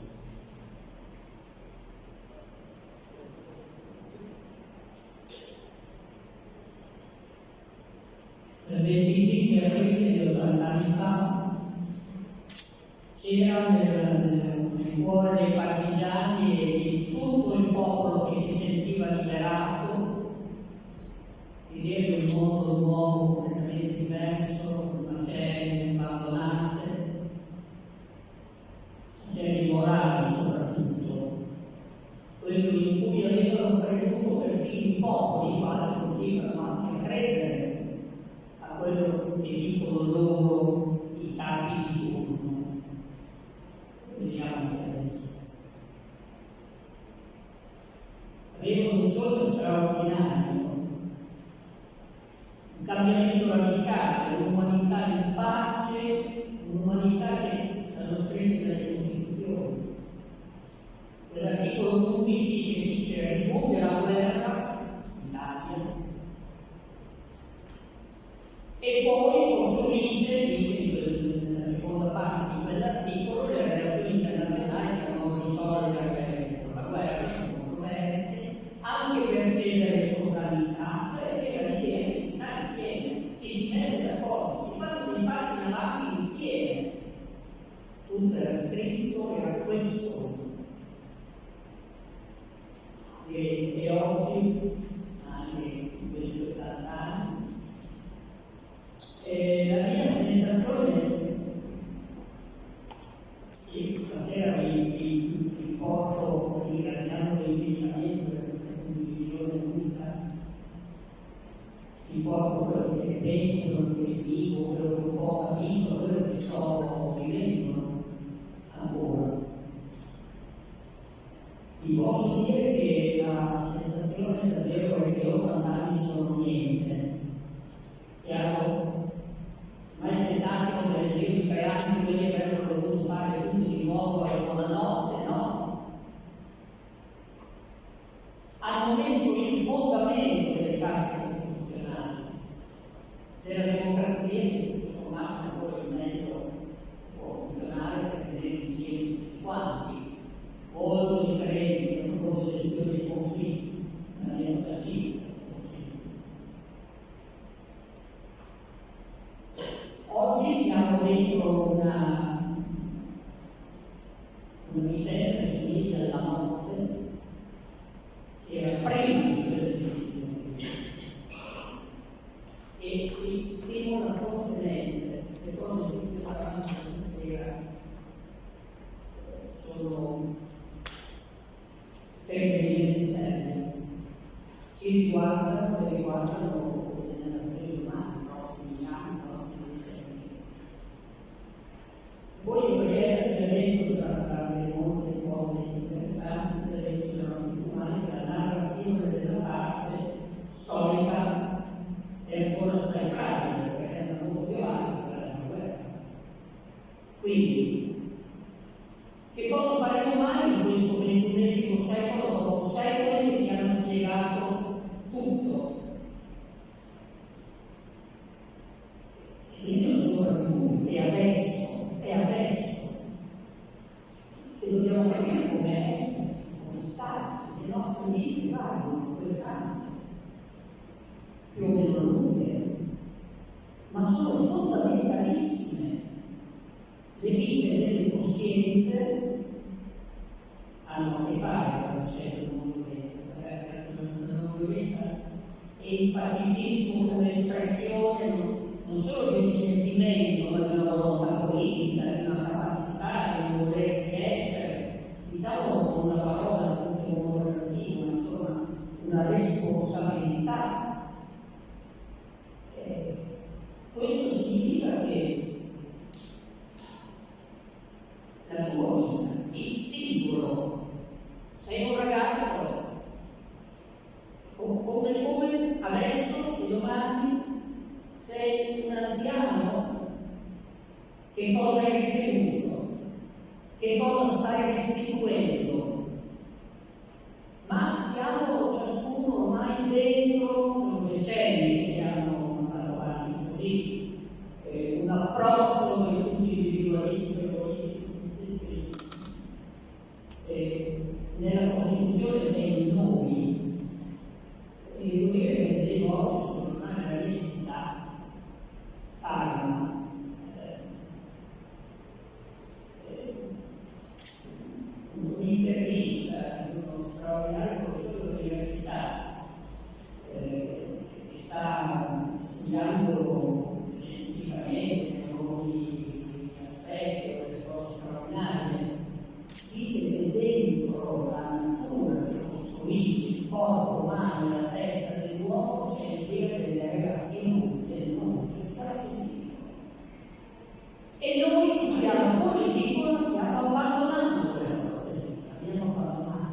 Il 25 aprile di 80 anni fa c'era nel cuore dei partigiani e di tutto il popolo che si sentiva liberato vedere un mondo nuovo, completamente diverso, macerie abbandonate, macerie morali soprattutto, quello in cui avevano creduto persino i popoli, i quali continuano anche a credere a quello che dicono loro i capi di turno. Vediamo adesso. Avevano un sogno straordinario, un cambiamento radicale, un'umanità in pace, un'umanità che hanno scritto dalle Costituzioni. Quell'articolo 11 che dice rimuove la guerra, l'Italia, e poi costruisce, dice nella seconda parte di quell'articolo, le relazioni internazionali per non risolvere la guerra, le controversie, anche per cedere sovranità, cioè c'è l'idea che si sta insieme, si mette d'accordo, si fanno dei passi in avanti insieme. Tutto era scritto, era quel sogno. E oggi, anche in questi 80 anni, la mia sensazione, che stasera vi porto ringraziando infinitamente per questa condivisione unica, vi porto quello che penso, quello che dico, quello che ho capito, quello che sto vivendo ancora. Vi posso dire che la sensazione sensazione davvero è che 80 anni sono niente. Chiaro? Mai pensassimo che nel giro di 3 anni quelli avrebbero dovuto fare tutto di nuovo e con la notte, no? Hanno messo il fondamento delle carte costituzionali, della democrazia, che tutto sommato ancora il meglio può funzionare per tenere insieme tutti quanti, molto differenti dal famoso gestione dei conflitti, nella democrazia, se possibile. Oggi siamo dentro una vicenda che simile alla morte, che era prima di quella dell'istituzione e ci stimola fortemente, le cose che stiamo parlando questa sera sono terribilmente serie, ci riguardano e riguardano le generazioni umane, i prossimi anni, i prossimi decenni. Voi vorrei sia detto tra le molte cose interessanti, sia detto sull'umano che la narrazione della pace storica è ancora assai fragile, perché è molto più alta della guerra. Quindi, che cosa faremo mai in questo XXI secolo, dopo secoli che ci hanno spiegato tutto? E quindi non solo più, è adesso che dobbiamo capire come essersi, come starsi, le nostre vite vanno in quel campo, più o meno lunghe, ma sono fondamentalissime. Le vite delle coscienze hanno a che fare con la scelta della violenza e il pacifismo come espressione non solo di un sentimento, ma di una volontà politica, di una capacità di non volersi essere, diciamo con una parola appunto molto relativa, insomma, una responsabilità. Questo significa che la tua vita, il singolo, sei un ragazzo, come adesso e domani sei un anziano, che cosa hai ricevuto, che cosa stai restituendo, ma siamo ciascuno ormai dentro, sono decenni che siamo andati avanti così, un approccio di tutti gli individualisti e egoisti. Nella Costituzione c'è il noi, e devo dire che dei modi sono ormai la necessità, parla. Un'intervista di uno straordinario professore dell'università che sta studiando scientificamente nuovi aspetti, delle cose straordinarie, dice che dentro la natura che costruisce il corpo umano e la testa dell'uomo c'è il vero delle relazioni del mondo sociale scientifico. E noi ci siamo politico, ma stiamo abbandonando questa cosa lì, l'abbiamo abbandonata.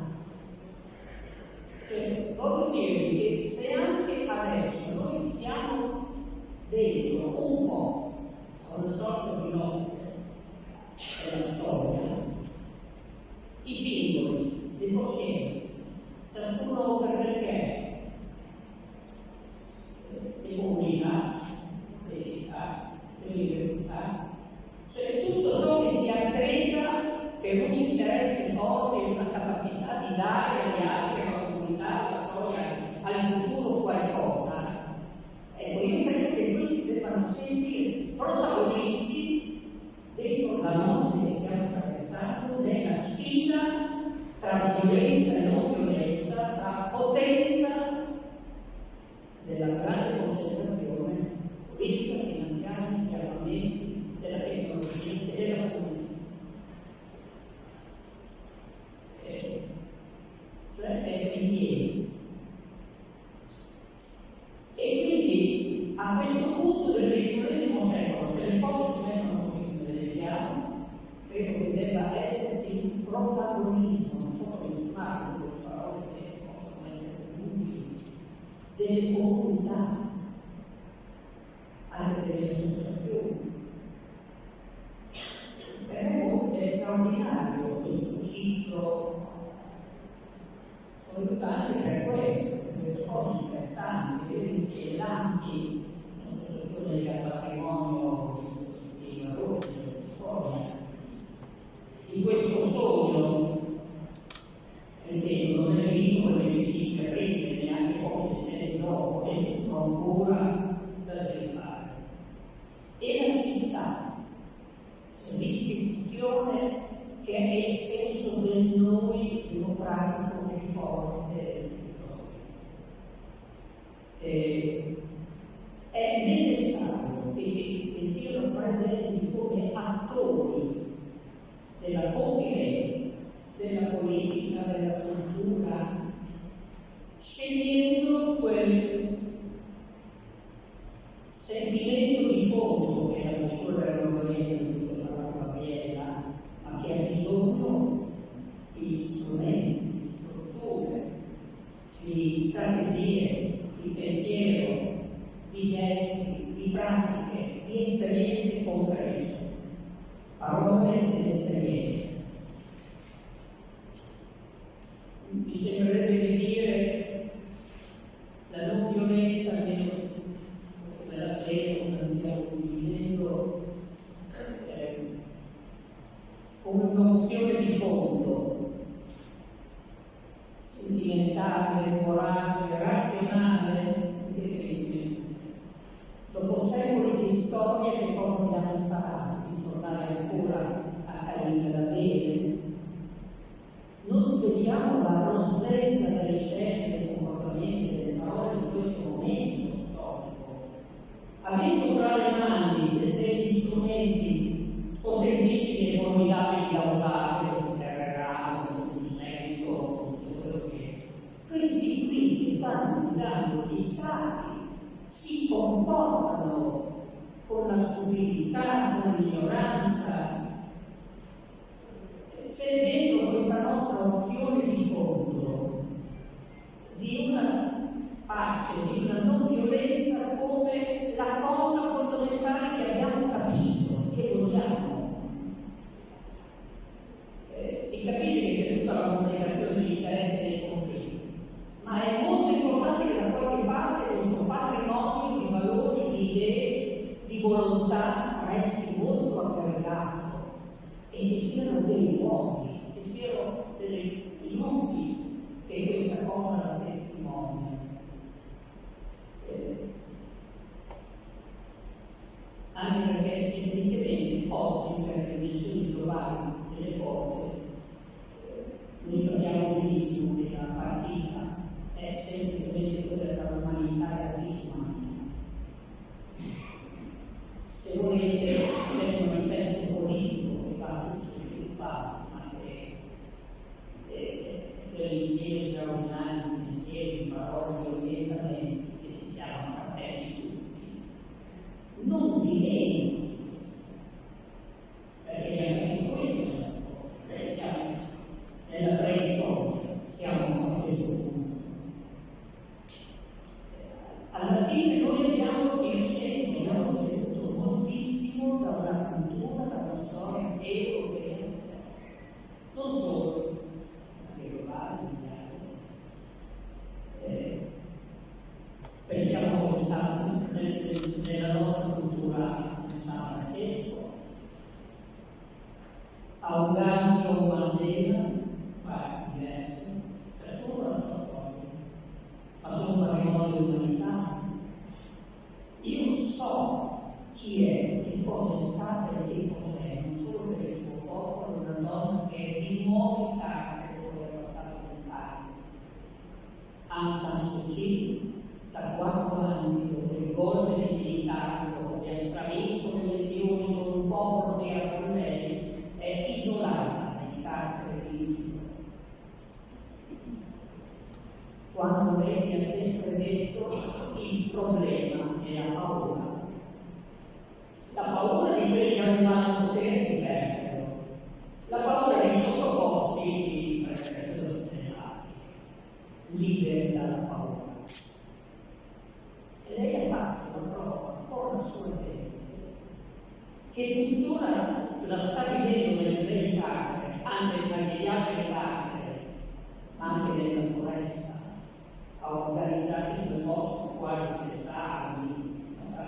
Cioè, voglio dirvi che se anche adesso noi siamo dentro un po' a una sorta di notte della storia, i singoli, le coscienze, ciascuno per perché, le comunità, le città, le università, cioè tutto ciò che si aggrega per un interesse forte e una capacità di dare agli altri, alla comunità, alla storia, al futuro qualcosa. Ecco, io credo che questi debbano sentirsi protagonisti dentro la notte che stiamo attraversando, nella sfida tra violenza e non violenza, tra potenza della grande concentrazione politica, finanziaria, di armamenti, della tecnologia e della comunicazione. Cioè essere in piedi. E quindi a questo punto del XXI secolo, se le cose si mettono così come le vediamo, credo che debba esserci un protagonismo, non solo in farlo, parole che possono essere utili delle comunità, anche delle associazioni. Per me è straordinario questo ciclo solitamente per questo, per queste cose interessanti, vedere insieme l'AMPI, l'Associazione del Patrimonio di Valori, della storia, di questo sogno, ripeto, non è finito il 25 aprile, neanche pochi decenni dopo, è tutto ancora da sviluppare. E la città, cioè l'istituzione che è il senso del noi democratico più forte del territorio. È necessario che siano presenti come attori della convivenza, della politica, della cultura, scegliendo quel sentimento di fondo che la cultura della convivenza di cui parlava Gabriella, ma che ha bisogno di strumenti, di strutture, di strategie, di pensiero, di gesti, di pratiche, di esperienze concrete, parole ed esperienze. Mi sembrerebbe di dire la non violenza che nella serie che stiamo condividendo come un'opzione di fondo, sentimentale, morale, razionale, dopo secoli di storia che cosa abbiamo imparato di tornare ancora a carina da bene. Non vediamo la rozzezza delle scelte, dei comportamenti, delle parole di questo momento storico. Avendo tra le mani degli strumenti potentissimi e formidabili da usare, il terreno, il consenso, tutto quello che è, questi qui che stanno guidando gli stati si comportano con la stupidità, con l'ignoranza. C'è dentro questa nostra opzione di fondo di una pace, di una non violenza come la cosa fondamentale che abbiamo capito, che vogliamo. Si capisce che c'è tutta la comunicazione degli interessi e dei conflitti, ma è molto importante che da qualche parte questo patrimonio di valori, di idee, di volontà resti molto aggregato e ci siano dei uomini, ci siano dei gruppi che questa cosa la testimoniano. Anche perché semplicemente oggi, per le dimensioni globali delle cose, noi capiamo benissimo che la partita è semplicemente quella tra l'umanità e la disumanità. Se volete, c'è un manifesto politico che va tutto sviluppato, ma che l'insieme straordinario di pensieri, parole, di orientamenti che si chiamano fratelli tutti. Non di meno di questo, perché anche questo è la storia, siamo nella preistoria, siamo a questo punto. Alla fine noi abbiamo ricevuto moltissimo da una cultura, da una storia europea, non solo, anche globale, pensiamo come stato nella nostra cultura di San Francesco, a un Gandhi Mandela, ma diverso, ciascuno la sua storia, ma sono patrimonio dell'umanità. Io so chi è, che cosa è stata e che cos'è, non solo per il suo popolo, una donna che è di nuovo in carcere dopo aver passato 20 anni. Aung San Suu Kyi, da 4 anni, dopo il golpe dei militari, dopo che ha stravinto le elezioni con un popolo che era con lei, è isolata nel carcere di Libia. Quando lei si è sempre detto il problema è la paura di quelli che avevano il potere di perderlo, la paura dei sottoposti di essere tutelati, liberi dalla paura.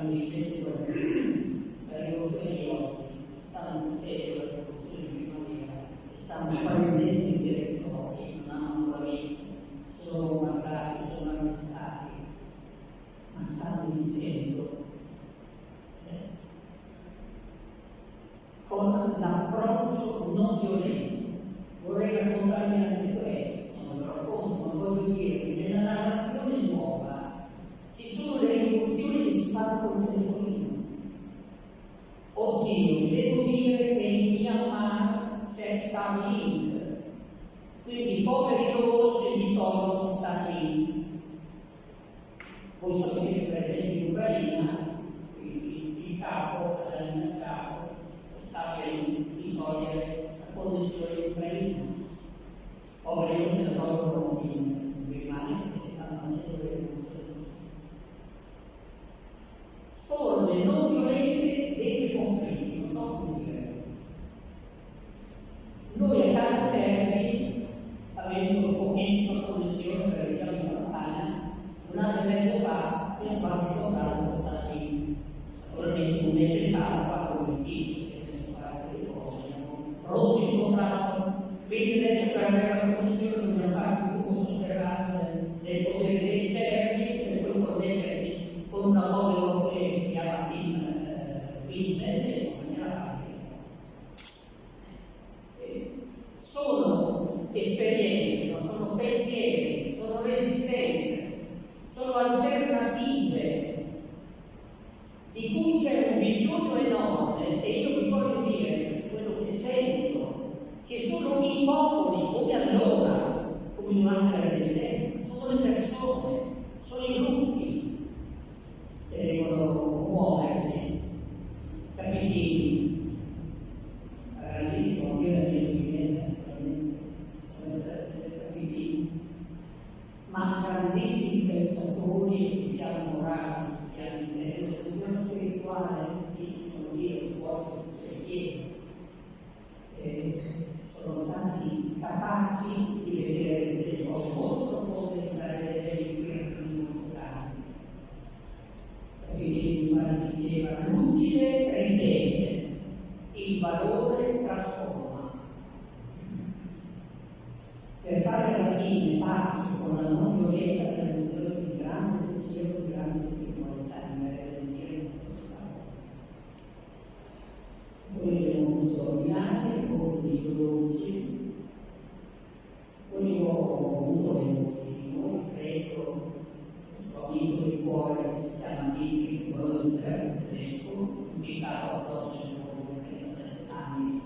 stanno dicendo la rivoluzione di oggi, stanno facendo la rivoluzione di primavera e stanno prendendo i territori, non hanno ancora vinto, sono bombardati, sono arrestati, ma stanno vincendo con l'approccio non violento. Vorrei raccontarvi anche questo, non ve lo racconto, ma voglio dire che nella narrazione nuova ci sono le rivoluzioni che si fanno col telefonino. Oddio, devo dire che in Myanmar c'è Starlink, quindi poveri loro se gli tolgono Starlink. Voi sapete per esempio in Ucraina il capo della minacciato sta per togliere la connessione ucraina. Poveri non se la tolgono in Birmania perché stanno facendo le rivoluzioni. Forme non violente dei conflitti, non so come dire. Noi a casa Cervi, avendo pochissima connessione perché siamo in campagna, un anno e mezzo fa abbiamo fatto incontrare con stati naturalmente un mese fa, quattro politici, si è messo a fare delle cose, abbiamo rotto il contratto, quindi adesso per avere la connessione dobbiamo fare un tubo sotterraneo del potere dei cervi, per poi connettersi con una nuova europea che si chiama Team Business e insomma ce la fa. Sono esperienze, non sono pensieri, sono resistenze, sono alternative di cui c'è un bisogno enorme e io vi voglio dire quello che sento, che sono i popoli come allora, come durante la resistenza, sono le persone, sono i gruppi che devono muoversi, capiti? Grandissimo, io la mia esperienza naturalmente sono stati capiti, ma grandissimi pensatori sul piano morale, sul piano interno, sul piano spirituale, sì, sono io fuori da tutte le chiese. Sono stati capaci di vedere delle cose molto profonde e dare delle ispirazioni molto grandi. Capite? Ma diceva, l'utile ripete, il valore trasforma. Per fare alla fine pace con la non violenza della religione più grande, pensiero più grande spiritualità, in merito del dire in questo Poi abbiamo avuto Dominare, poi il 12, poi ho avuto i noi, credo, questo amico di cuore che si chiama Dietrich Bonhoeffer, tedesco, pubblicato a forse dopo 37 anni,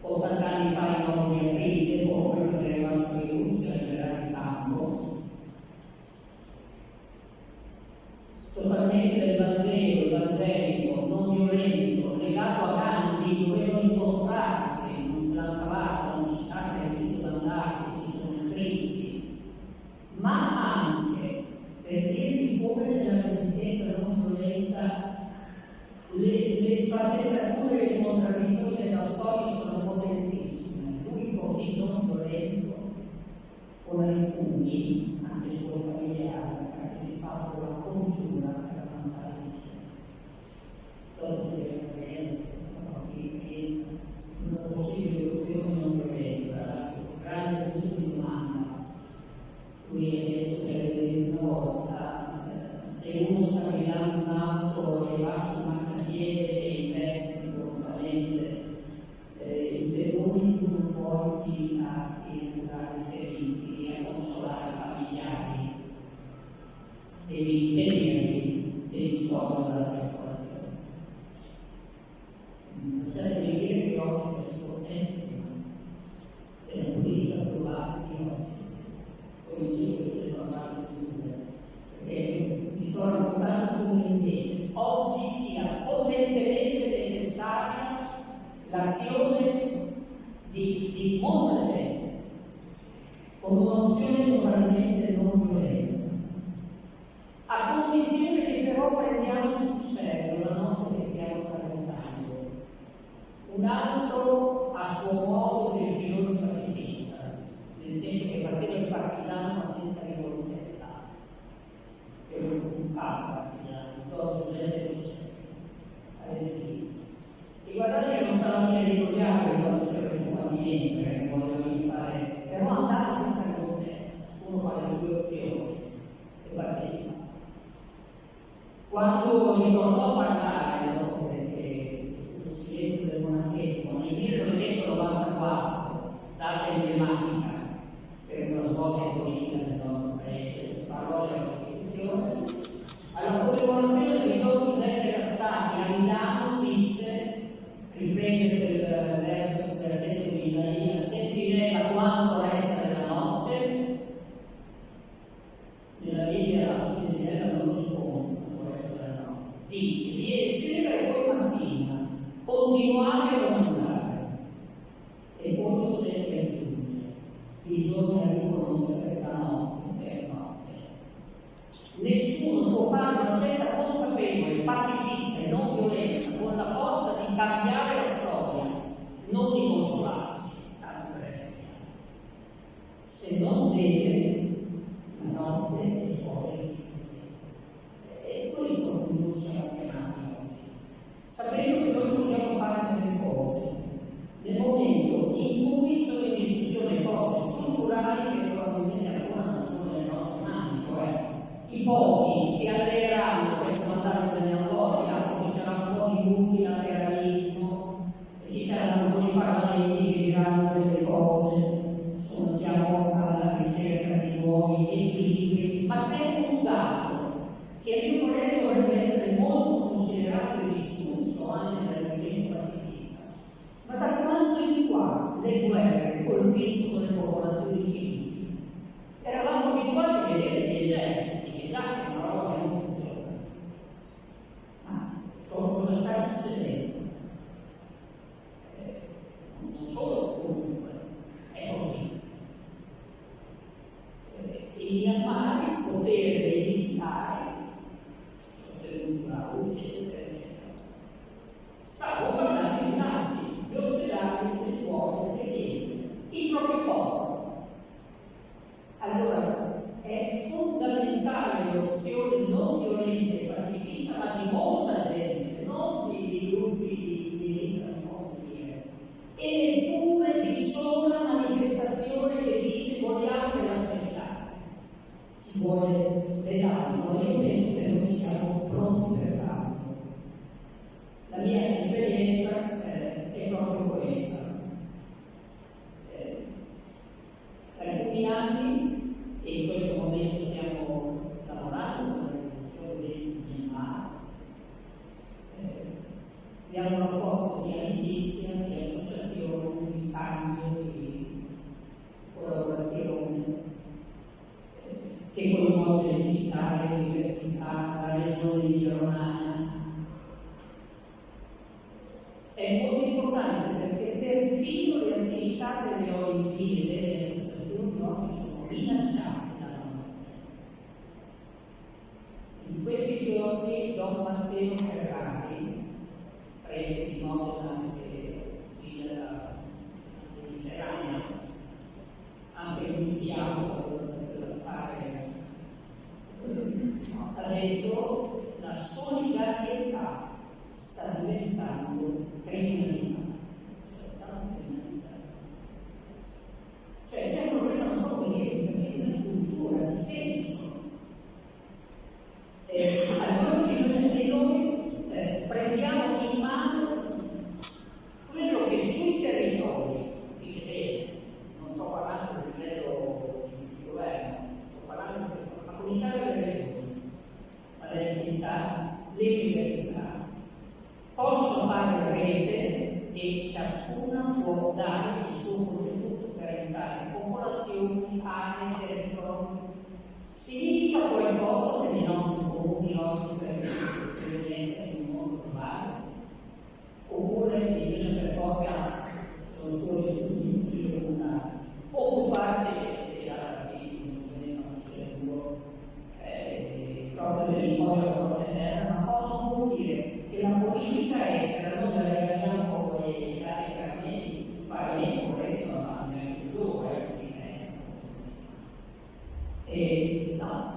80 anni fa il 9 aprile, dopo quello che era rimasto in Russia, liberato il campo, totalmente del Vangelo, evangelico, non violento, legato a Gandhi, dovevano incontrarsi, non ce l'hanno trovata, non si sa se è riuscito ad andarsi, si sono scritti, ma anche per dirvi come nella resistenza non violenta le sfaccettature e le contraddizioni della storia sono potentissime. Lui così non violento, con alcuni, anche i suoi familiari, ha partecipato alla congiura per ammazzare il Dio. Dopo si vede una possibile evoluzione non violenta, la sua grande punto di domanda. Lui ha detto che una volta se uno sta guidando un'auto e va su un marciapiede e investe completamente i pedoni, tu non puoi limitarti a curare i feriti e a consolare i familiari, devi impedirli, devi togliere dalla circolazione. Non serve di dire che oggi questo è la politica globale di oggi. Quindi io questo devo parlare di due, perché mi sto raccontando come invece oggi sia potentemente necessaria l'azione di molta gente, con un'opzione totalmente non violenta, a condizione che però prendiamo sul serio la notte che stiamo attraversando. Un altro a suo modo del filone pacifista, nel senso che faceva il partigiano ma senza rivoltella, che un papa partigiano, Don Giuseppe quando ritornò a parlare, dopo che sullo silenzio del monachesimo, nel 1994, data emblematica per una svolta politica del nostro paese, parlò della Costituzione, alla commemorazione di Don Giuseppe Cazzati a Milano disse, riprese per il versetto di Isaia, sentirei quanto resta della notte. Nella Bibbia sentirei non risponde quanto resta della notte. Dice, ieri sera e poi mattina, continuate a lavorare. E poi Giuseppe aggiunge, bisogna riconoscere la notte per notte. Nessuno può fare una scelta consapevole, pacifista e non violenta, con la forza di cambiare la storia, non di consolarsi, tanto per essere. Se non vede la notte e poi il sole. E questo a cui noi siamo chiamati oggi. Sapendo che noi possiamo fare delle cose, nel momento in cui sono in discussione cose strutturali che probabilmente ancora non sono nelle nostre mani, cioè i pochi si alleeranno per comandare bene a Gloria, ci sarà un po' di multilateralismo e ci saranno un po' di parlamenti che diranno delle cose, insomma siamo alla ricerca di nuovi equilibri, ma c'è un dato che io vorrei dovrebbe essere molto considerato e discusso anche dal movimento pacifista, ma da quando in qua le guerre colpiscono le popolazioni civili, eravamo abituati a vedere gli eserciti. Esatto, è una roba che non funziona. Ma cosa sta succedendo? Non solo comunque, è così. In Myanmar il potere dei militari, soprattutto la Russia, eccetera, eccetera, sta bombardando i villaggi, gli ospedali, le scuole, le chiese, il proprio popolo. Allora, è fondamentale l'azione non violenta e pacifista, ma di molta gente, non di gruppi di dire, e neppure di sola manifestazione che dice vogliamo la verità. Si vuole dell'altro, io penso che noi siamo pronti per farlo. La mia esperienza è proprio questa. Da alcuni anni, e in questo momento stiamo lavorando con la rivoluzione del Myanmar, abbiamo un rapporto di amicizia, di associazione, di scambio, di collaborazione che coinvolge le città, le università, la regione emilia-romagna. È molto importante perché perfino le attività delle ONG e delle associazioni oggi sono minacciate dalla morte. In questi giorni Don Matteo Ferrari, prete di Modena e della Mediterranea, anche lui spiato per fare, ha detto la solidarietà sta diventando criminalità. Cioè c'è un problema non solo di educazione, di cultura, di senso. Allora bisogna che noi prendiamo in mano quello che sui territori, non sto parlando del livello di governo, sto parlando a cominciare dalle regioni, dalle città, le università, possono fare rete e ciascuna può dare il suo contributo per aiutare popolazioni, aree, territori. Significa qualcosa per i nostri comuni, i nostri percorsi di essere in un mondo globale? Oppure bisogna per forza, sono solo studi, occuparsi della tantissimo, non c'è duro, proprio territorio, proprio terra, ma posso vuol dire che la politica estera non la realizziamo con i caricamenti, il Parlamento vorrei che non fanno neanche più loro, politica estera. No,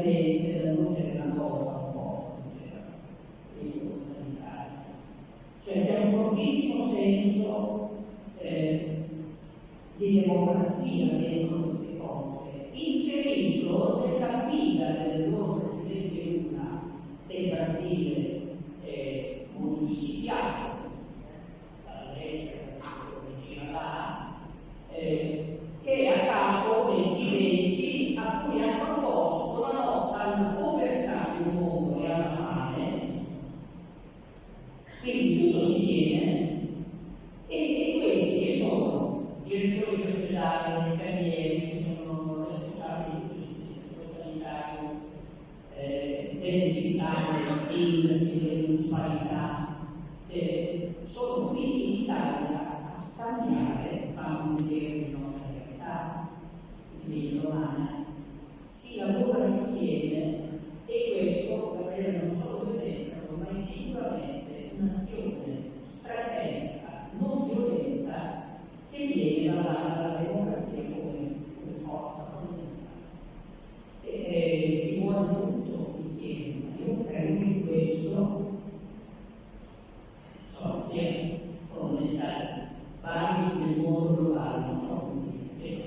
presente, da noi c'era una cosa un po', non c'era il fondo sanitario. Cioè c'è un fortissimo senso di democrazia dentro queste cose, inserito nella guida del loro presidente Lula del Brasile, municipiato dalla destra, vicino là, che è a capo dei G20 a cui ha proposto la lotta alla povertà di un mondo e alla fame. Quindi tutto si tiene, e questi che sono direttori di ospedale, infermieri, che sono responsabili del sistema sanitario, delle città, dei sindaci, delle municipalità, sono qui in Italia a scambiare, fanno vedere le nostre realtà, l'Emilia Romagna, si lavora insieme, e questo per avere non solo diventato, ma sicuramente un'azione strategica, non violenta, che viene dalla democrazia come forza fondamentale. Ci vuole tutto insieme. Io credo in questo sia fondamentale. Parli nel mondo globale, non so come dire.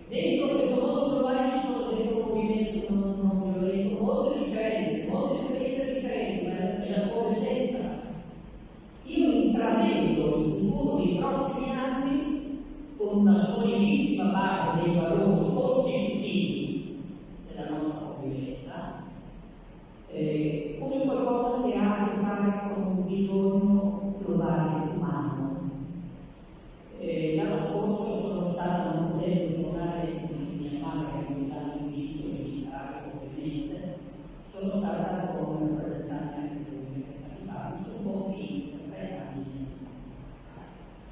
Dentro questo mondo globale ci sono dentro movimenti non violenti, molte differenze differenti, ma è la sua bellezza. Io intravedo il futuro dei prossimi anni con una solidissima base dei valori costitutivi della nostra convivenza, come qualcosa che ha a che fare con un bisogno globale umano. L'anno scorso sono stata, non potendo tornare in Myanmar, che non l'hanno visto e visitare ovviamente, sono stata come rappresentante anche dell'Università di Bari sul confine per 3 anni.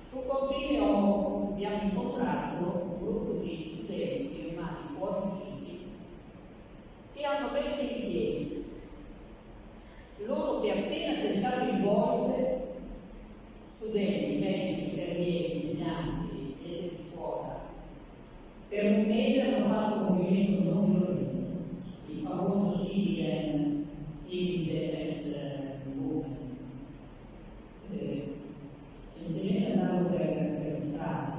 Sul confine abbiamo incontrato un gruppo di studenti birmani fuoriusciti che hanno messo in piedi, loro che appena cessato il golpe, studenti, medici, infermieri, insegnanti e di scuola, per un mese hanno fatto un movimento non violento, il famoso Civil Defense Movement. Semplicemente andando per strada,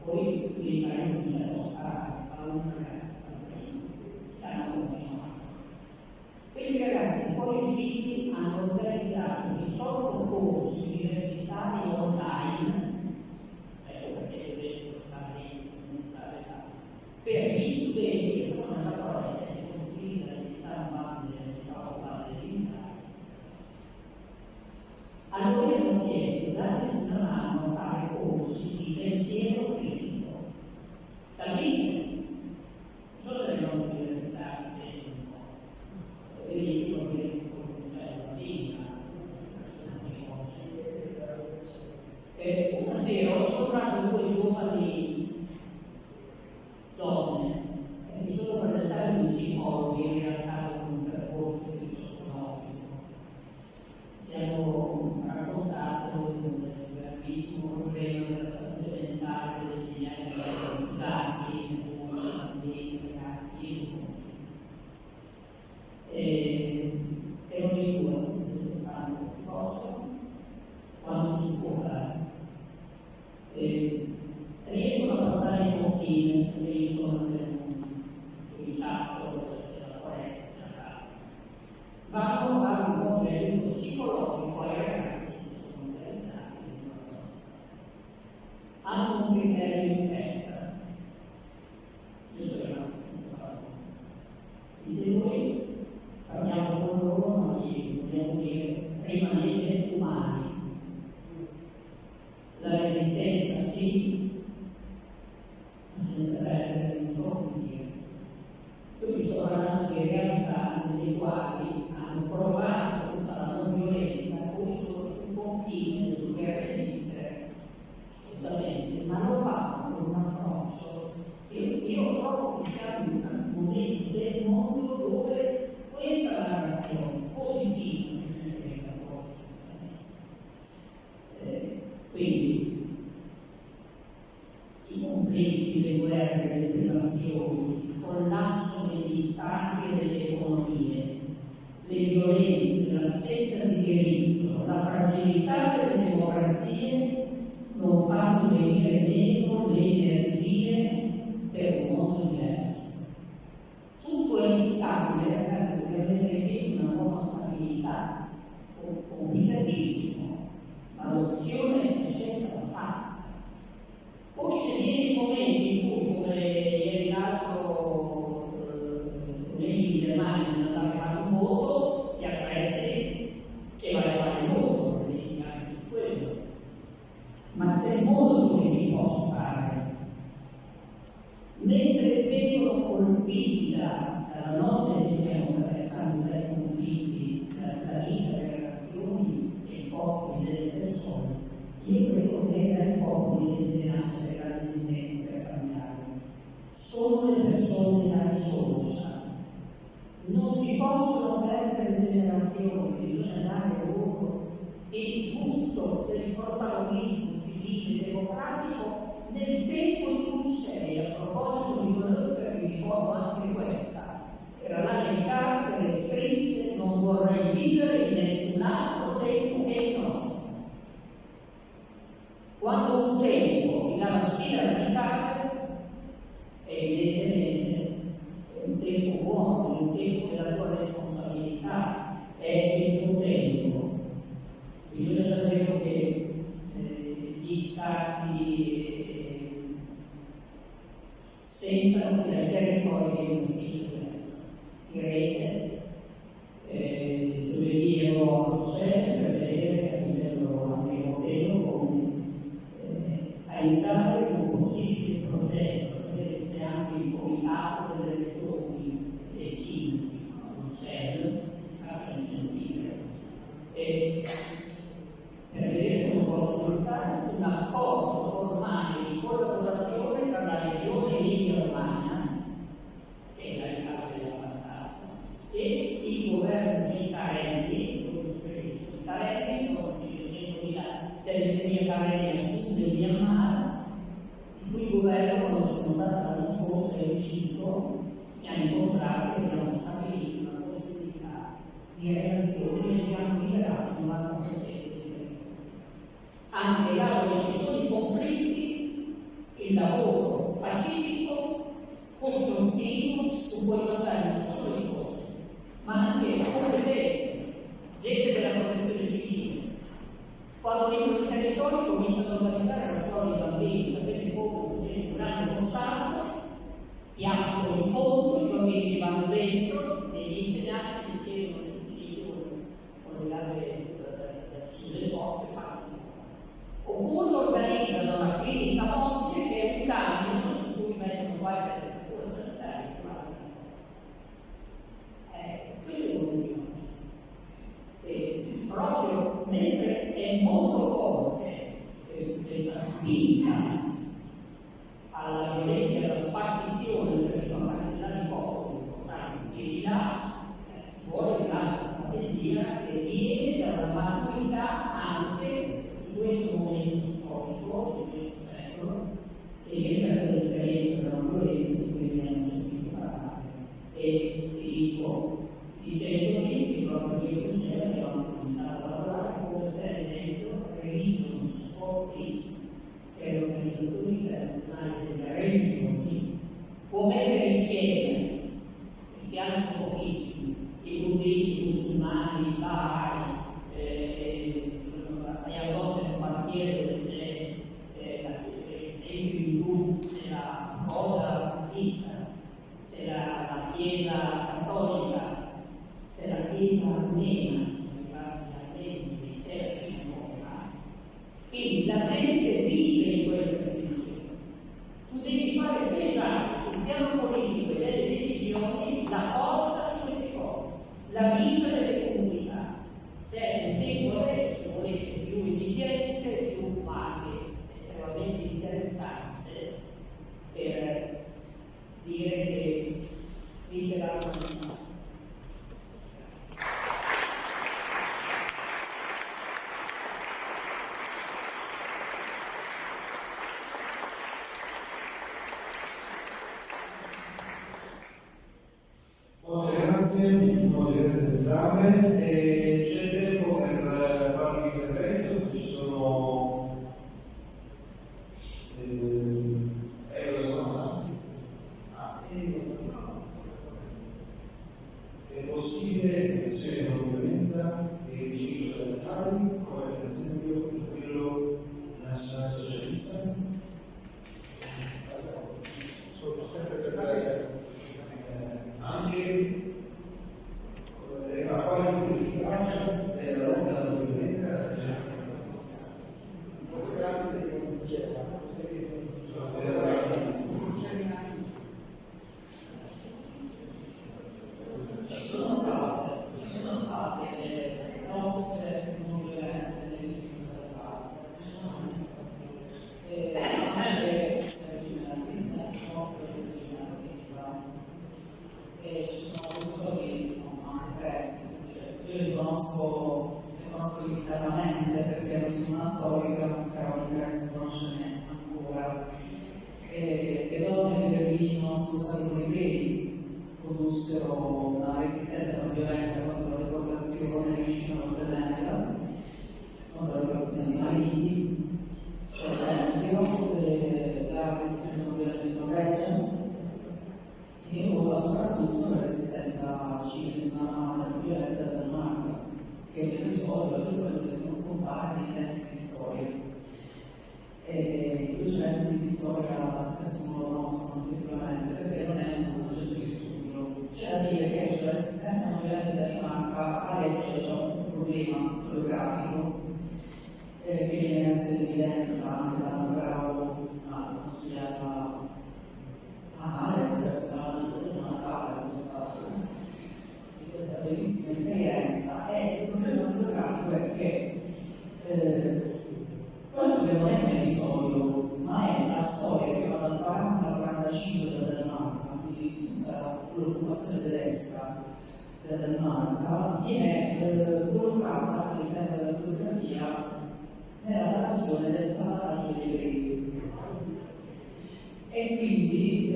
poi i parenti cominciano a sparare a una ragazza che hanno continuato. Questi ragazzi fuoriusciti hanno organizzato 18 corsi universitari online, perché ho detto per gli studenti che sono nella foresta e sono qui dall'università dell'Interesse. A noi hanno chiesto, dateci una mano a fare corsi di pensiero critico. Capite? Tutte le nostre università si un po'. Benissimo che c'è la persona che una sera ho incontrato 2 giovani donne che si sono presentate un psicologo, in realtà con un percorso più sociologico. Siamo raccontato un grandissimo problema della salute mentale degli anni studenti, bambini, ragazzi, sconosciuti. E ogni due potete fare quello che possono, quando si può fare. Riescono a passare il confine, perché io sono sui chatto della foresta, vanno a fare un po' di aiuto psicologico ai ragazzi che sono organizzati dentro la foresta. Hanno un criterio in testa. Io sono rimasto senza parola. Dice noi parliamo con loro, ma gli vogliamo dire rimanete umani. La resistenza sì, ma senza perdere un giorno di dire. Io vi sto parlando di realtà nelle quali hanno provato tutta la non violenza, poi sono sul confine del dover resistere assolutamente, ma lo fanno con un approccio che io trovo che siamo in un momento del mondo dove questa narrazione positiva bisogna fuori assolutamente. Quindi i conflitti conflitti, le guerre, le privazioni, il collasso degli stati e delle economie, le violenze, l'assenza di diritto, la fragilità delle democrazie non fanno venire meno le energie per un mondo diverso. Tutto è instabile, ragazzi, per mettere in piedi una nuova stabilità, complicatissimo, ma l'opzione è scelta fatta. Poi se viene i momenti in cui, come ieri l'altro colleghi di Germania hanno dato un voto, ti attrezzi e vai a fare il voto, per decidere su quello. Ma c'è molto che si può fare. Mentre vengono colpiti dalla notte che stiamo attraversando, dai conflitti, dalla vita delle relazioni dei popoli e delle persone, io credo che dai popoli che deve nascere la resistenza per cambiare. Sono le persone la risorsa. Non si possono perdere le generazioni, bisogna dare loro il gusto del protagonismo civile e democratico nel tempo in cui sei. A proposito di quello che vi ricordo anche questa, era là nel carcere e scrisse: non vorrei vivere in nessun altro tempo che il nostro. Quando un tempo ti dà la sfida radicale, evidentemente è un tempo buono, è un tempo della tua responsabilità, è il tuo tempo. Bisogna davvero che gli stati sentano che dai territori viene un figlio diverso. Direte, giovedì ero a Bruxelles per vedere a livello anche europeo come aiutare un possibile progetto. Sapete che c'è anche il comitato delle regioni e dei sindaci a Bruxelles, che si facciano sentire, per vedere come possono portare un accordo formale di collaborazione tra la regione Emilia-Romagna, che è la casa dell'avanzata, e il governo dei Caraibi, dove i Caraibi sono 500.000 territorie caraibi a sud del Myanmar, il cui governo, quando sono stata l'anno scorso, è riuscito a incontrare e abbiamo stabilito una possibilità di relazioni che hanno liberato il 90%. Anche là dove ci sono i conflitti, il lavoro pacifico, costruttivo, tu puoi mandare non solo risorse, ma anche competenze, gente della protezione civile. Quando vengono in territorio cominciano ad organizzare la scuola dei bambini, sapete come succede un anno con salto, piangono in fondo, i bambini ci vanno dentro e gli insegnanti si siedono sul sito con le gambe sulle fosse. Oppure organizzano una clinica mobile che è un camion su cui mettono qualche attrezzatura sanitaria. Questo è quello che conosco. Proprio mentre è molto forte questa spinta alla violenza e alla spartizione verso la cancellare i popoli importanti, e di là si vuole un'altra strategia che viene dalla maturità anche questo momento storico, di questo secolo, che viene dall'esperienza della violenza di cui abbiamo sentito parlare. E finisco dicendovi che proprio io sera abbiamo cominciato a lavorare come per esempio Religions for Peace, che è l'organizzazione internazionale delle religioni, può mettere insieme, cristiani sono pochissimi, i buddisti, i musulmani, i bahai, a volte un quartiere dove c'è l'esempio indù, c'è la moda buddista, c'è la chiesa cattolica, c'è la chiesa armena, c'è la sinagoga. Quindi la gente vive in queste dimensioni. Tu devi fare pesare sul piano politico e delle decisioni la forza di queste cose, la vita delle comunità. C'è un tempo adesso, se volete, più esigente, più anche estremamente interessante per dire che vincerà la comunità. grazie, molte grazie ad entrambe. E c'è tempo per qualche intervento, se ci sono è possibile lezione non violenta e il ciclo delle tali, come per esempio in quello nazionale socialista. Anche la quale efficacia della lotta non violenta della gente nazista. Ci sono state lotte non violente nell'interno della base, anche per il regime nazista, no, per il regime nazista. Ci sono professori, anche tre, io li conosco limitatamente perché non sono una storica, però mi interessa conoscerne ancora. Le donne di Berlino, scusate come i gay, condussero una resistenza non violenta contro la deportazione, riuscivano a ottenerla, contro la deportazione di mariti, per esempio, la resistenza non violenta in Norvegia, in Europa soprattutto la resistenza civile non violenta della Danimarca, che è un episodio è quello che non compare nei testi di storia. I docenti di storia spesso non lo conoscono effettivamente perché non è un oggetto di studio. C'è da dire che sulla resistenza non violenta della Danimarca a Lecce c'è un problema storiografico che viene messo in evidenza anche da un bravo studiata a Lecce, di questa bellissima esperienza. E il problema storiografico è che questo che non è un episodio, ma è la storia che va dal 40 al 45 della Danimarca, quindi tutta l'occupazione tedesca della Danimarca viene collocata all'interno della storiografia nella narrazione del salvataggio degli ebrei. E quindi,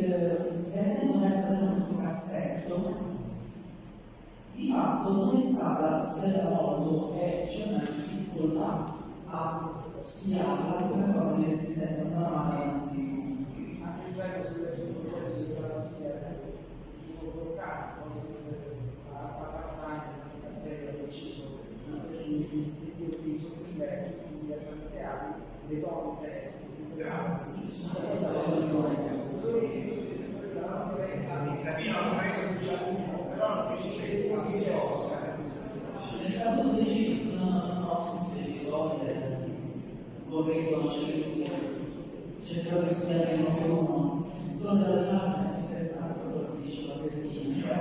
venendo messa in questo cassetto, di fatto non è stata studiata molto e c'è una difficoltà a studiarla come forma di resistenza non armata al nazismo. Anche il fatto sulle soluzioni della Nazia fu bloccato a 40 anni la serie ha deciso di sopprimere tutti gli diversi teatri le donne tedesche nel caso specifico non ho tutti gli episodi, vorrei conoscere tutti, cercherò di studiare uno per uno. Quello della Danimarca è interessante quello che diceva Bertini, cioè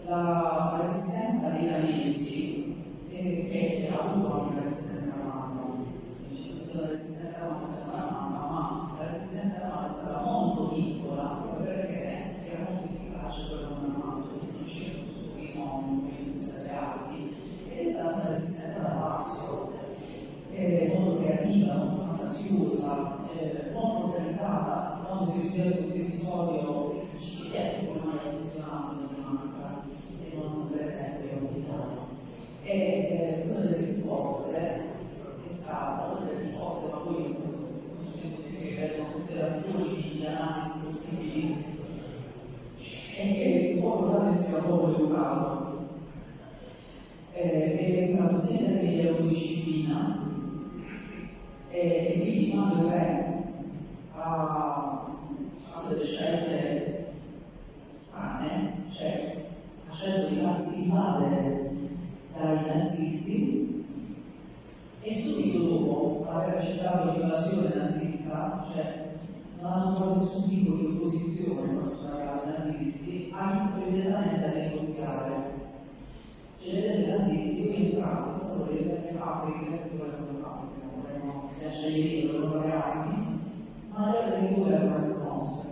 la resistenza dei danesi che ha avuto anche la resistenza armata, la resistenza armata non armata, ma la resistenza armata è stata molto piccola proprio perché era molto efficace quello non armato, quindi non c'era questo bisogno di industriali ed è stata una resistenza da basso, molto creativa, molto fantasiosa, molto organizzata. Quando si è studiato questo episodio ci si è chiesto come mai ha funzionato in Danimarca e non per esempio in Italia. E una delle risposte è stata, una delle risposte, ma poi sono queste che vedono considerazioni di analisi possibili, è che il popolo danese era poco educato, è educato sia in termini di autodisciplina, e quindi quando il re ha delle scelte strane, cioè ha scelto di farsi invadere dai nazisti e subito dopo aver accettato l'invasione nazista, cioè non hanno trovato nessun tipo di opposizione quando sono arrivati i nazisti, ha iniziato immediatamente a negoziare. Cioè le leggi nazisti, voi entrate, cosa volete? Le fabbriche, vorremmo le acciaierie, vorremmo fare armi, ma le altre rigore erano queste nostre.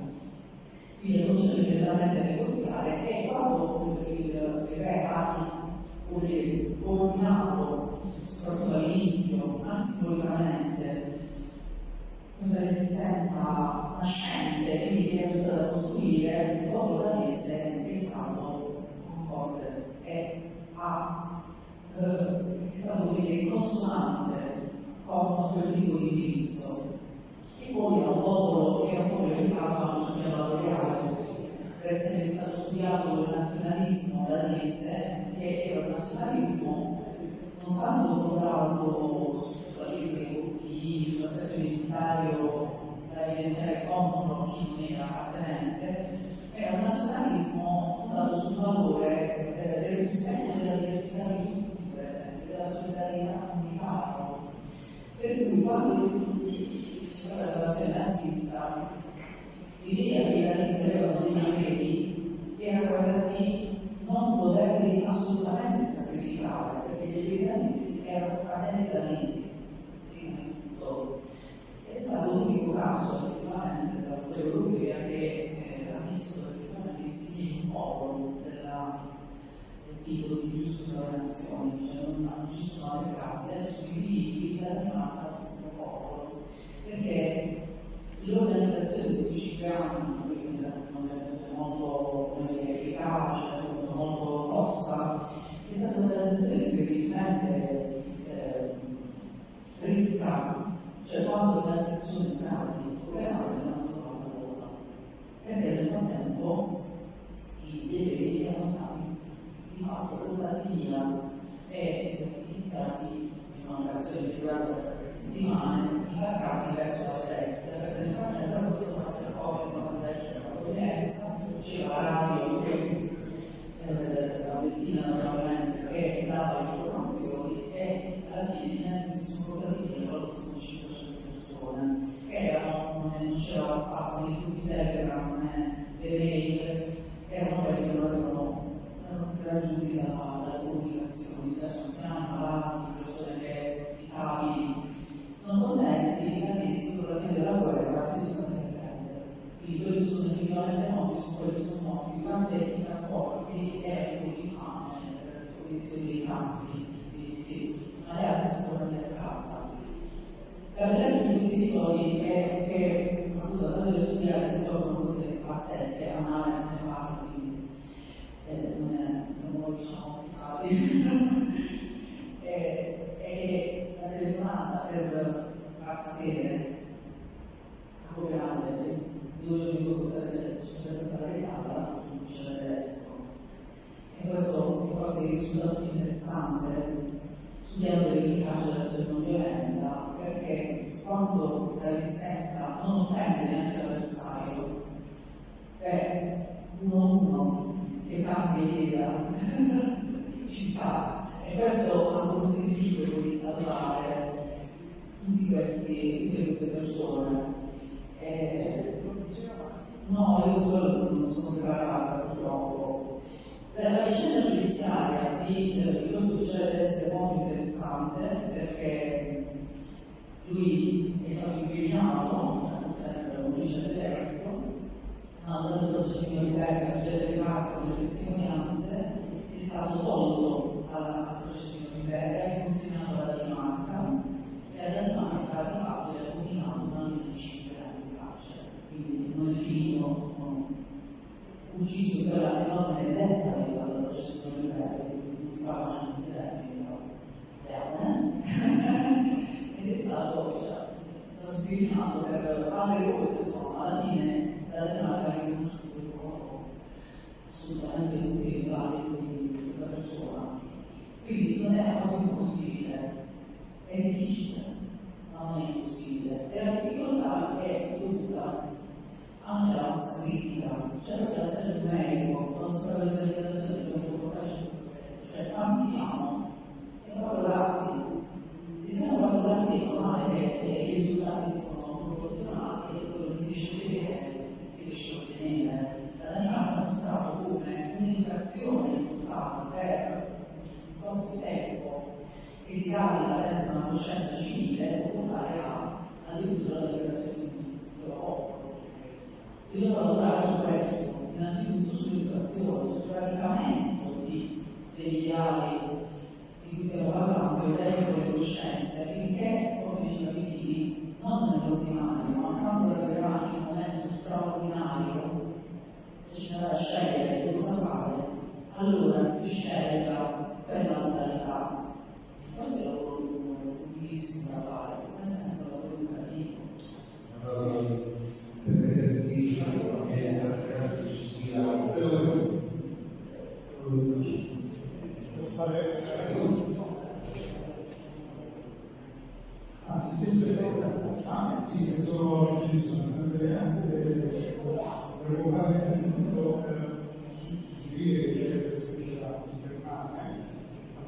Quindi non c'è immediatamente a negoziare e quando il re ha coordinato, soprattutto all'inizio, anche simbolicamente, questa resistenza nascente, quindi che è venuta da costruire, il popolo danese è stato non tanto fondato sulla crisi dei confini, sull'aspetto identitario da evidenziare contro chi non era appartenente, era un nazionalismo fondato sul valore del rispetto della diversità di tutti, per esempio, della solidarietà comunitaria. Per cui quando c'è stata la relazione nazista, l'idea che i nazisti avevano dei doveri era quella di non poterli assolutamente sacrificare, perché gli iraniani erano fratelli danesi, prima di tutto. È stato l'unico caso effettivamente della storia europea che ha visto effettivamente il simbolo del titolo di giusto tra le nazioni, cioè non ci sono altri casi, adesso i diritti della Danimarca come popolo, perché l'organizzazione di questi 5 anni, quindi un'organizzazione molto efficace, molto tosta, è stata un'organizzazione incredibilmente ricca, cioè quando i nazisti sono entrati in governo hanno trovato la volta, perché nel frattempo i delegati erano stati di fatto portati via e iniziati in un'operazione che durata per settimane, imbarcati verso la Svezia, perché nel frattempo erano stati fatti accordi con la Svezia e l'accoglienza, c'era la radio che Palestina naturalmente che dava informazioni e alla fine i nazisti sono portati via proprio sono 500 persone che erano, non c'era WhatsApp, né gruppi Telegram, né le mail, erano quelli che erano stati raggiunti dalle comunicazioni, spesso anziani, malati, persone che disabili, non contenti, i nazisti con la fine della guerra si sono andati a prendere. Quindi quelli che sono effettivamente morti sono quelli che sono morti durante i trasporti e di fame, condizioni dei campi, sì, ma le altre sono tornati a casa. La bellezza di questi episodi è che, soprattutto quando devo studiare, si scoprono cose pazzesche, a mare ne parlo, quindi non è, siamo noi diciamo pensati, è che la telefonata per far sapere a Copenaghen 2 giorni dopo sarebbe stata regalata un ufficiale tedesco. E questo è forse il risultato più interessante studiando l'efficacia dell'azione non violenta, perché quando la resistenza non offende neanche l'avversario, è uno che cambia idea, ci sta. E questo ha consentito di salvare tutte queste persone. No, io non sono preparata purtroppo. La vicenda giudiziaria di questo ufficiale tedesco è molto interessante perché lui è stato incriminato, sempre un ufficiale tedesco, ma durante il processo di Nuremberg, soggetto di parte con le testimonianze, è stato tolto al processo di Nuremberg e consegnato alla Danimarca, e la Danimarca di fatto gli ha combinato un anno di 5 anni di pace, quindi non è finito. Ucciso per la enorme vendetta che è stato il processo di Nuremberg, non si parla anche di termini, ed è stato incriminato per altre cose, insomma, alla fine la Danimarca ha riconosciuto il ruolo assolutamente utile e valido di questa persona. Quindi non è affatto impossibile, è difficile, ma non è impossibile. E la difficoltà è dovuta anche alla massa critica, cioè proprio l'aspetto numerico, non solo l'organizzazione di un po' cioè quanti siamo? Siamo guardati, se siamo guardati è normale che i risultati siano proporzionati e quello che si riesce a vedere si riesce a ottenere. La Danimarca ha mostrato come un'educazione impostata per un corto tempo che si carica dentro una coscienza civile può portare addirittura alla liberazione di questo popolo. Dobbiamo lavorare su questo, innanzitutto sull'educazione, sul radicamento degli ideali di cui stiamo parlando dentro le coscienze, affinché, come diceva Visini, non nell'ordinario, ma quando arriverà il momento straordinario che ci sarà da scegliere cosa fare, allora si scelga quella modalità. Questo è il lavoro lunghissimo da fare, come sempre il lavoro educativo. Per vedersi e la sera ci sia Sì, che sono volevo fare innanzitutto suggerire che c'è delle specialità intermane,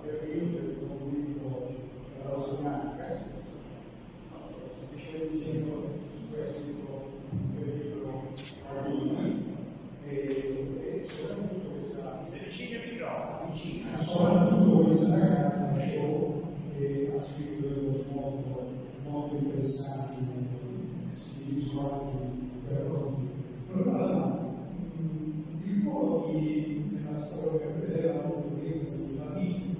perché io ho voluto la rosa bianca, dicendo su questo pericolo e soprattutto questa soprattutto questa ragazza che ha scritto dello smodo molto interessanti visuali per approfondire. Il ruolo nella storiografia della portoghese della vita,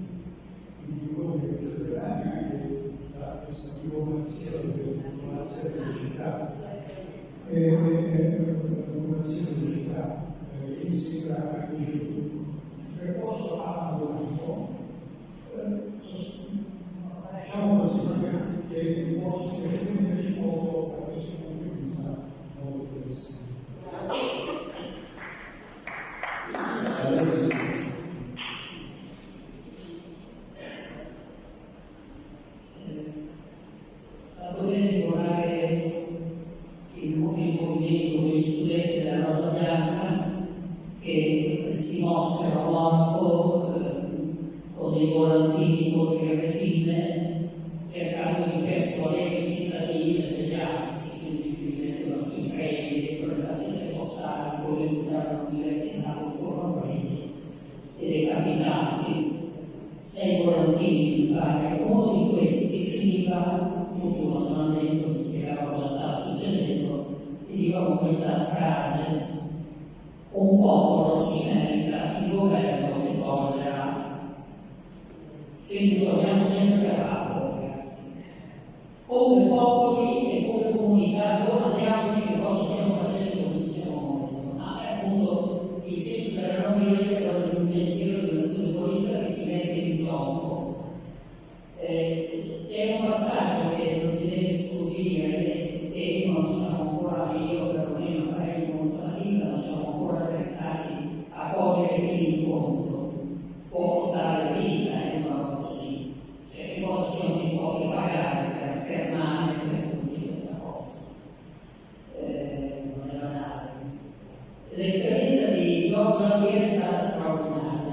quindi quello che potete anche da questa diplomazia delle città, che mi sembra anche un percorso avanzato, diciamo così, che forse invece molto da questo punto di vista molto interessante. Vorrei ricordare il movimento degli studenti della Rosa Bianca che si mossero molto con dei volantini contro il regime, cercando di persuadere i cittadini a svegliarsi, quindi li mettevano sui treni, dentro le cassette postali, poi li buttavano all'università, non furono presi e decapitati. 6 volantini, mi pare. Uno di questi finiva, tutto naturalmente, mi spiegava cosa stava succedendo, finiva con questa frase: un popolo si merita, il governo che tollererà. Quindi torniamo sempre a capo, ragazzi. Come popoli e come comunità, domandiamoci che cosa stiamo facendo in questo momento. Ma è appunto il senso della non violenza e del pensiero di un'azione politica che si mette in gioco. C'è un passaggio che non ci deve sfuggire e non siamo ancora, io perlomeno farei molta fatica, non siamo ancora attrezzati a cogliere fino in fondo. Può costare la vita, una roba così. Cioè, che cosa siamo disposti a pagare per affermare per tutti questa cosa? Non è banale. L'esperienza di Giorgio Lampieri è stata straordinaria.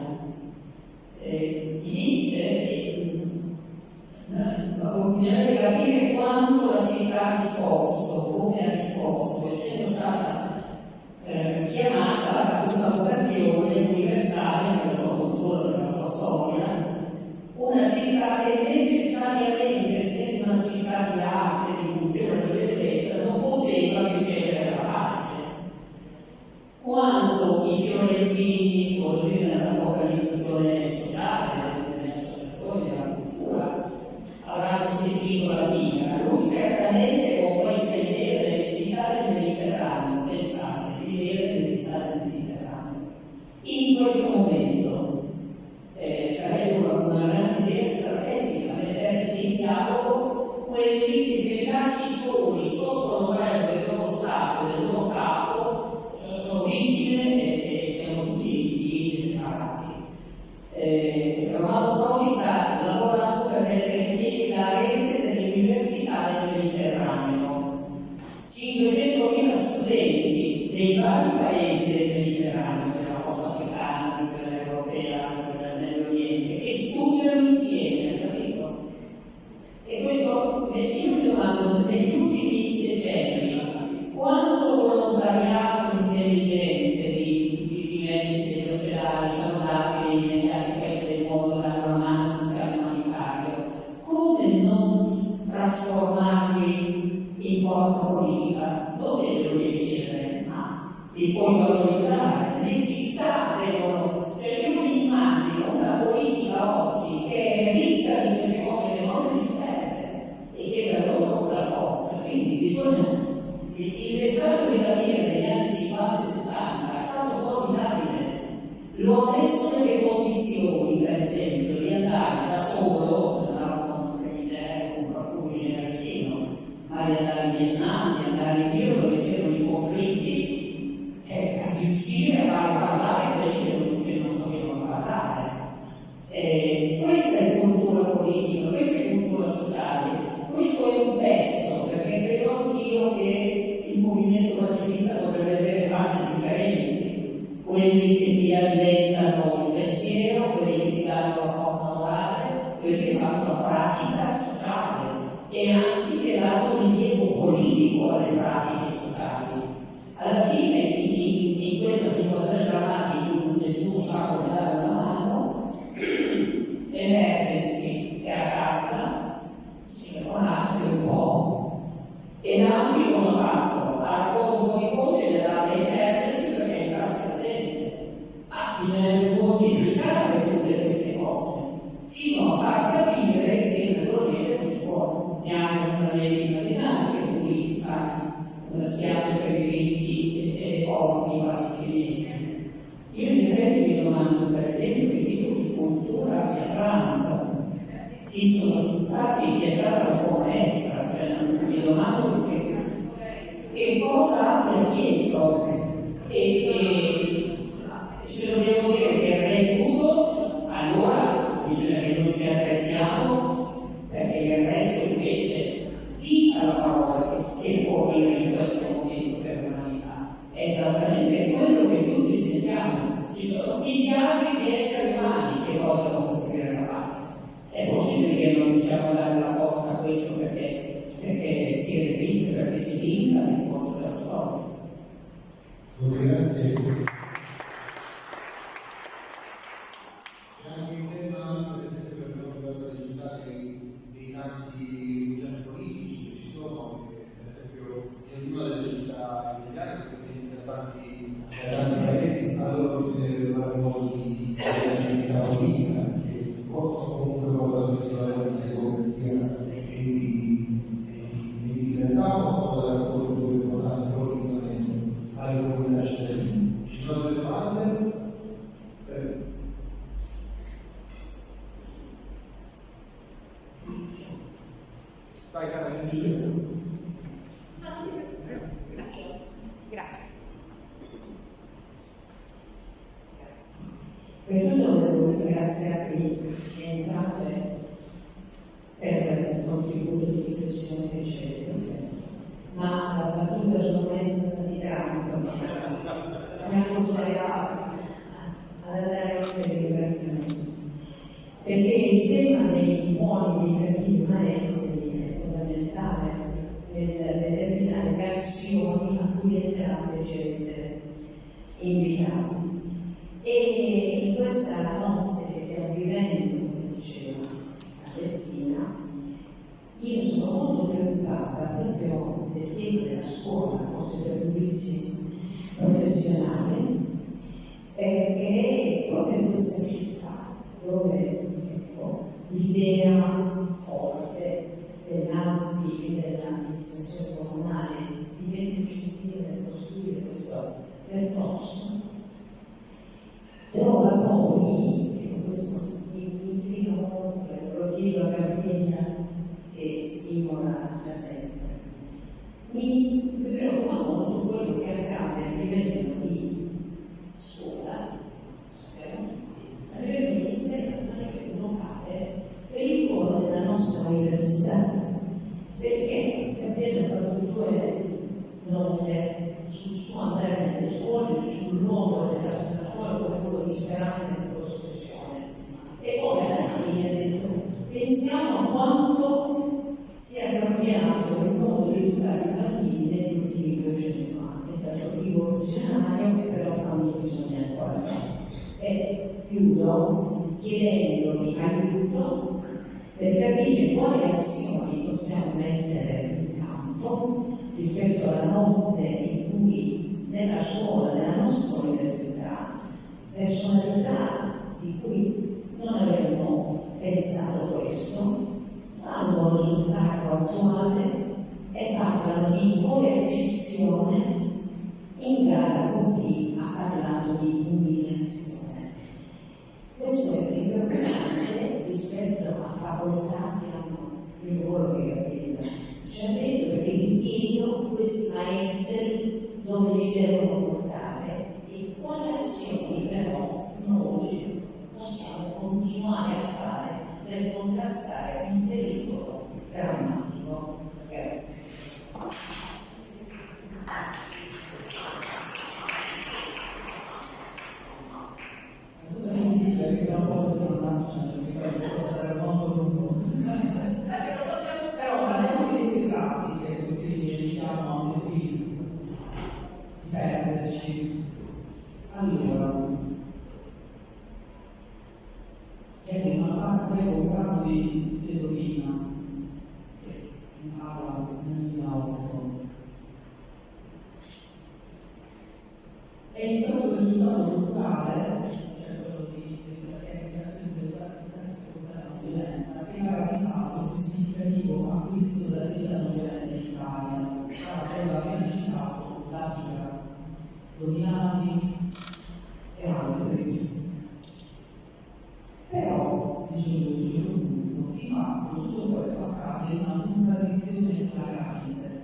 Bisogna capire quanto la città ha risposto, come ha risposto, essendo stata chiamata ad una vocazione universale nella sua cultura, nella sua storia, una città che necessariamente, essendo una città di arte, di cultura, di bellezza, non poteva ricevere la pace. Quanto i fiorentini, voglio dire, nella localizzazione sociale, delle associazioni, della cultura, avranno sentito la mia. Lui certamente con questa idea dell'unicità del Mediterraneo, pensate, l'idea dell'unicità del Mediterraneo. In questo momento sarebbe una grande idea strategica mettersi in dialogo quelli che si lasci soli sotto l'ombrello del loro Stato, del loro capo, sono vittime e siamo tutti divisi e separati. Romano Prodi sta lavorando per mettere in piedi la rete delle università del Mediterraneo. 500.000 studenti dei vari paesi del Mediterraneo, della costa africana, di quella europea, di quella del Medio Oriente, che studiano insieme, capito? E questo, io mi domando, negli ultimi decenni, quanto volontariato intelligente di medici degli ospedali sono dati negli altri paesi del mondo, danno una mano sul piano umanitario, come non trasformarli in forza politica? Dove devo chiedere? Ma li puoi valorizzare? Le città devono, cioè io mi immagino una politica oggi che è ricca di queste cose che non le disperde e che da loro la forza, quindi bisogna. Il messaggio di Lampieri negli anni 50 e 60 è stato formidabile. Lo ha messo nelle condizioni, per esempio, di andare da solo, andavo con Felice, con qualcuno che era vicino, ma di andare in Vietnam, di andare in giro dove c'erano i conflitti, a riuscire a far parlare quelli che non sapevano parlare. Questa è cultura politica, questa è cultura sociale, questo è un pezzo E l'ANPI cosa ha fatto? Ha raccolto un po' di fondi e le ha date ai Merces perché entrasse la gente. Ma bisognerebbe moltiplicare tutte queste cose, fino a far capire che naturalmente non si può neanche immaginare che qui si fa una spiaggia per i ricchi e le porti palestinesi. Io in effetti mi domando, per esempio, che tipo di cultura abbia Trump, chi sono stati, chi è stata la sua maestra, cioè mi domando che cosa abbia dietro e se dobbiamo dire che è recudo, allora bisogna che noi ci attrezziamo, perché il resto invece dica la parola che può dire in questo momento per l'umanità. È esattamente quello che tutti sentiamo. Ci sono miliardi di esseri umani che vogliono costruire la pace. È possibile che non riusciamo a dare la forza a questo perché si resiste, perché si vinca nel corso della storia. Grazie. C'è anche il tema, per esempio, per quanto riguarda le città dei tanti politici che ci sono, che per esempio in una delle città italiane che viene da tanti paesi, allora bisogna parlare molto di civiltà politica, che possono comunque portare a democrazia e di libertà, possono dare un po' più importante politicamente alle comunità cittadine. Ci sono delle domande? Stai caricando. Grazie. Per tutto devo ringraziarvi entrate per il contributo di riflessione che ci avete offerto, ma la battuta sull'onestà di Trump mi ha costretto ad andare oltre i ringraziamenti, perché il tema dei buoni e dei cattivi maestri è fondamentale nel determinare le azioni a cui entrambe ci avete invitati. E in questa notte che stiamo vivendo, come diceva Casettina, io sono molto preoccupata proprio del tema della scuola, forse per un vizio professionale, perché proprio in questa città dove l'idea forte dell'ANPI e dell'amministrazione comunale di metterci insieme per costruire questo percorso trova poi, questo mi intriga molto, lo chiedo a Gabriella che stimola da sempre, mi preoccupa molto quello che accade a livello di scuola, sappiamo tutti, a livello ministeriale, a livello locale, per il ruolo della nostra università, perché Gabriella ha fatto due note sul suo andare nelle scuole, sul ruolo della scuola come quello di speranza e di costruzione. E poi alla fine ha detto: pensiamo a quanto sia cambiato il modo di educare i bambini negli ultimi 200 anni. È stato rivoluzionario, però tanto bisogna ancora fare. E chiudo chiedendovi aiuto per capire quali azioni possiamo mettere in campo rispetto alla notte in cui nella scuola, nella nostra università, personalità di cui non avremmo pensato questo, salgono sul carro attuale e parlano di coercizione in gara con chi ha parlato di umiliazione. Questo è preoccupante rispetto a facoltà che hanno il ruolo che Gabriella ci ha detto, perché vi chiedo questi maestri dove ci devono portare e quali azioni però noi possiamo continuare a fare per contrastare un pericolo drammatico. Grazie. Cosa mi si dica che da un po' non lanciano, perché questo sarà molto lungo. Però parliamo di queste pratiche, così evitiamo anche qui di perderci. Allora, avevo un capo di pedofina che in aula nel 2008 dominati e altri. Però, dicevo a un certo punto, di fatto tutto questo accade in una contraddizione flagrante.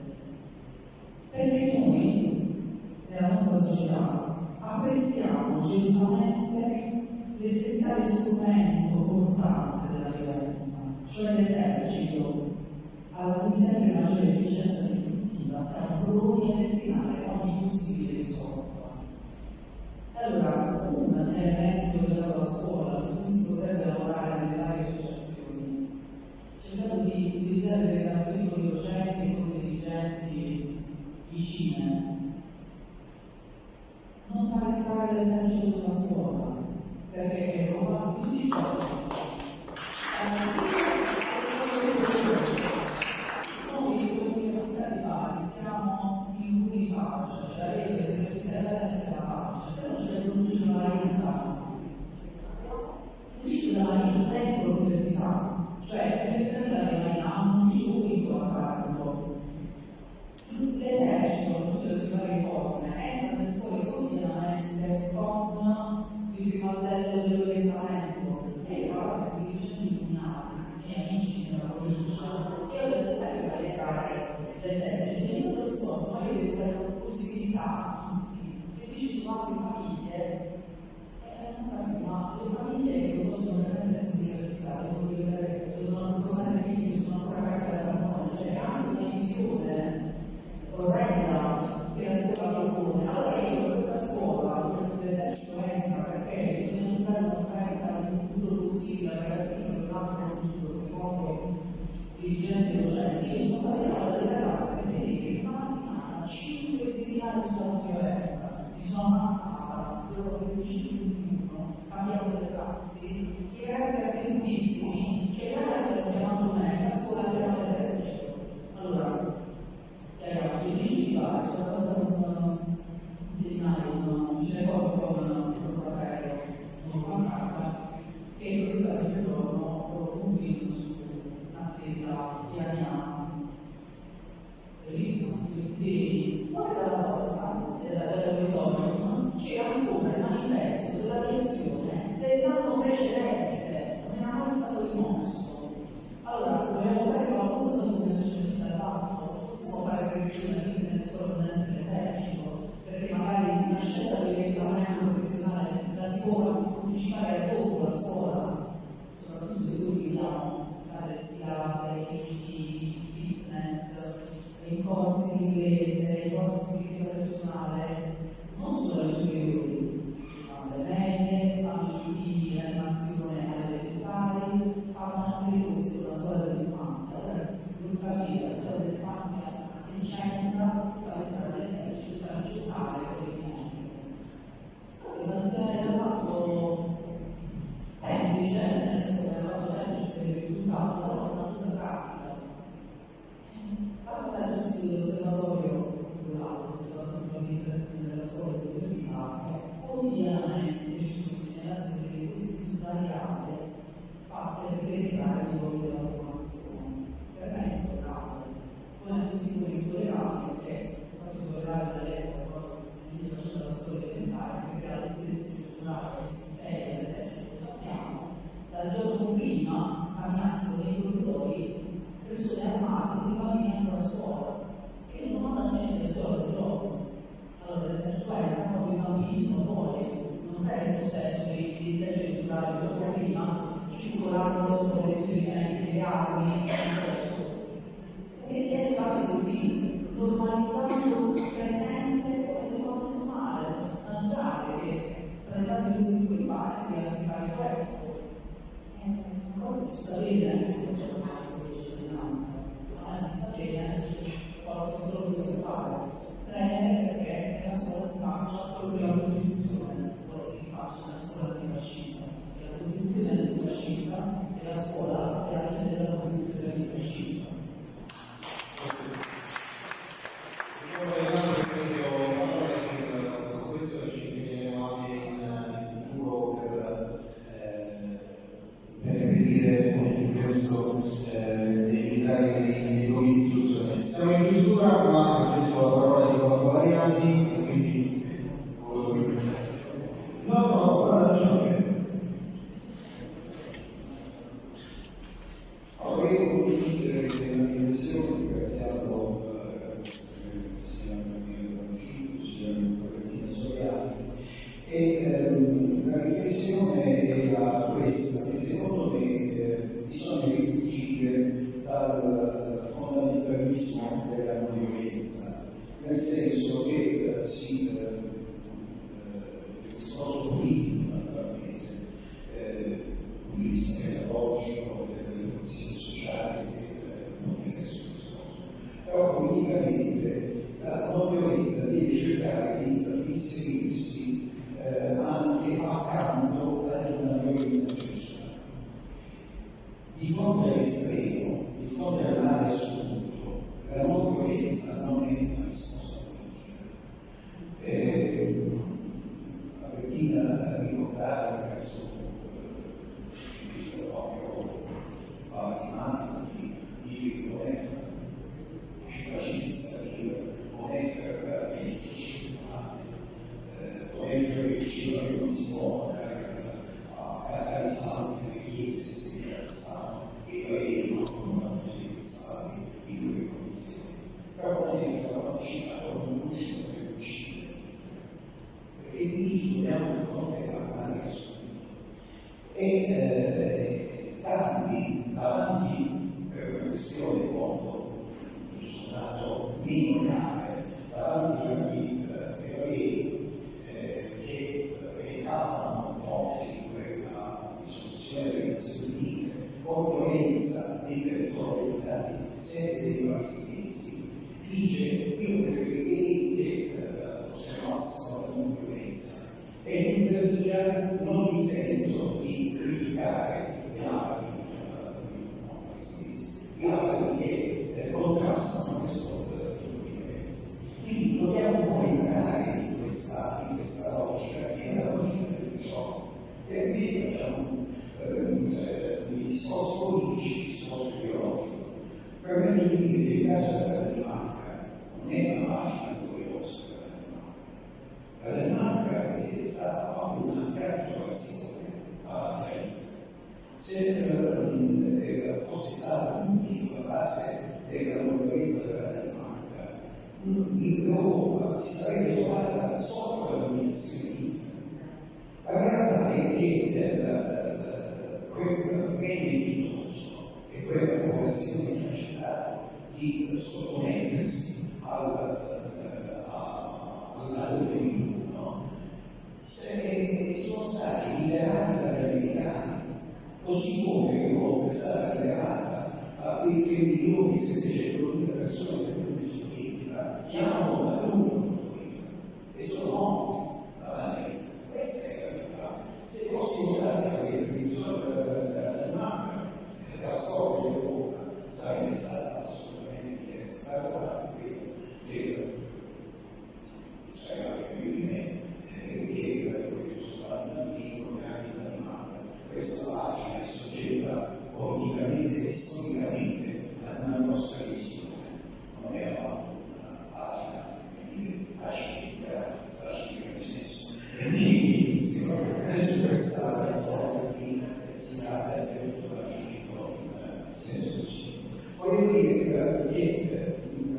Perché noi, nella nostra società, apprezziamo gelosamente l'essenziale strumento portante della violenza, cioè l'esercito, alla cui sempre maggiore efficienza distruttiva siamo pronti a destinare ogni possibile risorsa. Allora, un elemento della scuola su cui si potrebbe lavorare nelle varie associazioni, cercando di utilizzare le relazioni con i docenti e con i dirigenti vicine, non far entrare l'esercito della scuola, perché è roba di tutti i giorni. Noi come Università di Bari siamo in unipace, cioè la rete università è la pace, però c'è l'ufficio della Marina, l'ufficio della Marina dentro l'università, cioè l'università della Marina ha un ufficio unico a Taranto. L'esercito, con tutte le sue varie forme, entra nelle scuole quotidianamente con il rivaldello dell'orientamento e guarda che mi dice illuminati, miei amici nella provincia, e ho detto vai entrare l'esercito, mi è stato risposto, ma io devo dare la possibilità a tutti, e dici su altre famiglie, ma le famiglie che non possono permettersi l'università devono ascoltare figli che sono ancora carte da cannone, cioè anche una visione orrenda che la scuola propone. Allora io in questa scuola dove l'esercito entra perché bisogna dare un'offerta di un futuro possibile ai ragazzini per l'altro futuro secondo dirigenti e docenti, io sono stata dalle ragazze e vedi che una mattina 5 seminari sulla violenza, mi sono ammazzata, dopo 25 minuti, cambiamo le classi, i ragazzi attentissimi, che i ragazzi hanno chiamato me, la scuola chiama l'esercito. Allora, ragazzi, dici sono stato un seminario, un cinefono con Rosaferro, con Fancarta, che proiettava il giorno un film su un'attività iraniana. Bellissimo, questi fuori dalla porta dell'auditorium c'era ancora il manifesto della reazione dell'anno precedente, non era mai stato rimosso. Allora, vogliamo fare qualcosa dopo che è successo dal basso? Possiamo fare aggressioni nelle scuole dentro l'esercito, perché magari una scelta di orientamento professionale la si può posticipare dopo la scuola, soprattutto se noi vediamo palestinare, i fitness, i corsi di inglese, i corsi di difesa personale, non solo alle superiori, fanno le medie, fanno i giochi di animazione alle elementari, fanno anche le cose con la scuola dell'infanzia. Non capire la scuola dell'infanzia che c'entra, fa entrare l'esercito, fa giocare con le dinamiche. Questa è una storia del fatto semplice, nel senso che è un fatto semplice per il risultato, però è una cosa pratica. Basta dare sul sito dell'osservatorio, l'osservatorio di interazione della scuola e dell'università, che quotidianamente ci sono segnalazioni di cose più svariate fatte per evitare i luoghi della formazione. Per me è intollerabile. Non è così come intollerabile che è stato tollerabile all'epoca quando io facevo la scuola elementare, che era le stesse culturali che si insegna all'esercito, lo sappiamo, dal giorno prima camminassero nei corridoi persone armate di bambini ancora a scuola e non mandano niente a scuola del giorno. Allora l'esercito entra, proprio i bambini sono fuori, non è il possesso dei seggi culturali del giorno prima, circolando con le riferimenti, le armi, perché si è educati così, normalizzando presenze come se fosse normale, naturale, che tra le tante cose che puoi fare, puoi anche fare questo. È una cosa che ci sta bene, non c'è mai con cittadinanza, ma mi sta bene, forse non solo così per fare. Perché nella scuola si faccia quello che la Costituzione vuole che si faccia nella scuola antifascista. La Costituzione antifascista e la scuola è la fine della Costituzione antifascista. Su questo ci impegneremo anche in futuro per impedire questo evitare dei luoghi di discussione. Siamo in chiusura, ma ho preso la parola di Paolo Valeriani, quindi nel senso che il discorso politico, naturalmente, dal punto di vista pedagogico, delle condizioni sociali, non è adesso il discorso, però politicamente la non violenza deve cercare di inserirsi anche accanto ad una violenza personale. Di fronte all'estremo, di fronte al male assoluto, la non violenza non è una risposta politica. La Bettina ricordava il caso proprio di Boneffa, il pacifista di Boneffa è difficile, Boneffa che diceva che non si può andare a cantare i salmi nelle chiese se li alzavano e io non li salmi in quelle condizioni. Però Boneffa ha partecipato con un lucido che uccide, perché lì ci troviamo di fronte a male assoluto. E tanti davanti per una questione in fondo tutto sommato meno grave, davanti agli eroi che reclamano forti di quella risoluzione delle Nazioni Unite con violenza nei territori abitati sempre dei palestinesi, dice io preferirei che osservassero la non violenza e tuttavia non mi sento di criticare gli arabi, non palestinesi, gli arabi che contrastano questo tipo di violenza. Quindi dobbiamo un po' entrare in questa logica che è la logica del gioco, e quindi facciamo i discorsi politici, il discorso ideologico. Permetto di dire che il caso della Danimarca non è una macchina gloriosa della Danimarca. La Danimarca è stata fatta una capitolazione alla Traita. Se fosse stato tutto sulla base della violenza della Danimarca, l'Europa si sarebbe trovata sotto la dominazione india. La realtà è che quel redditoso e quella popolazione che ha accettato di sottomettersi all'uno sono stati liberati dagli americani, così come l'Europa è stata liberata a quei 3.700.000 persone dell'Unione Sovietica che hanno battuto l'autorità e sono morti davanti a Hitler. Questa è la verità. Se fossimo stati a della Danimarca, la storia dell'Europa sarebbe stata assolutamente diversa. Allora, che sai più di me che l'antico grande Danimarca, questa pagina è soggetta politicamente e storicamente ad una nostra visione, non è affatto una pagina pacifica nel senso dell'inizio su questa sorta di strada del pacifico in senso positivo. Voglio dire che in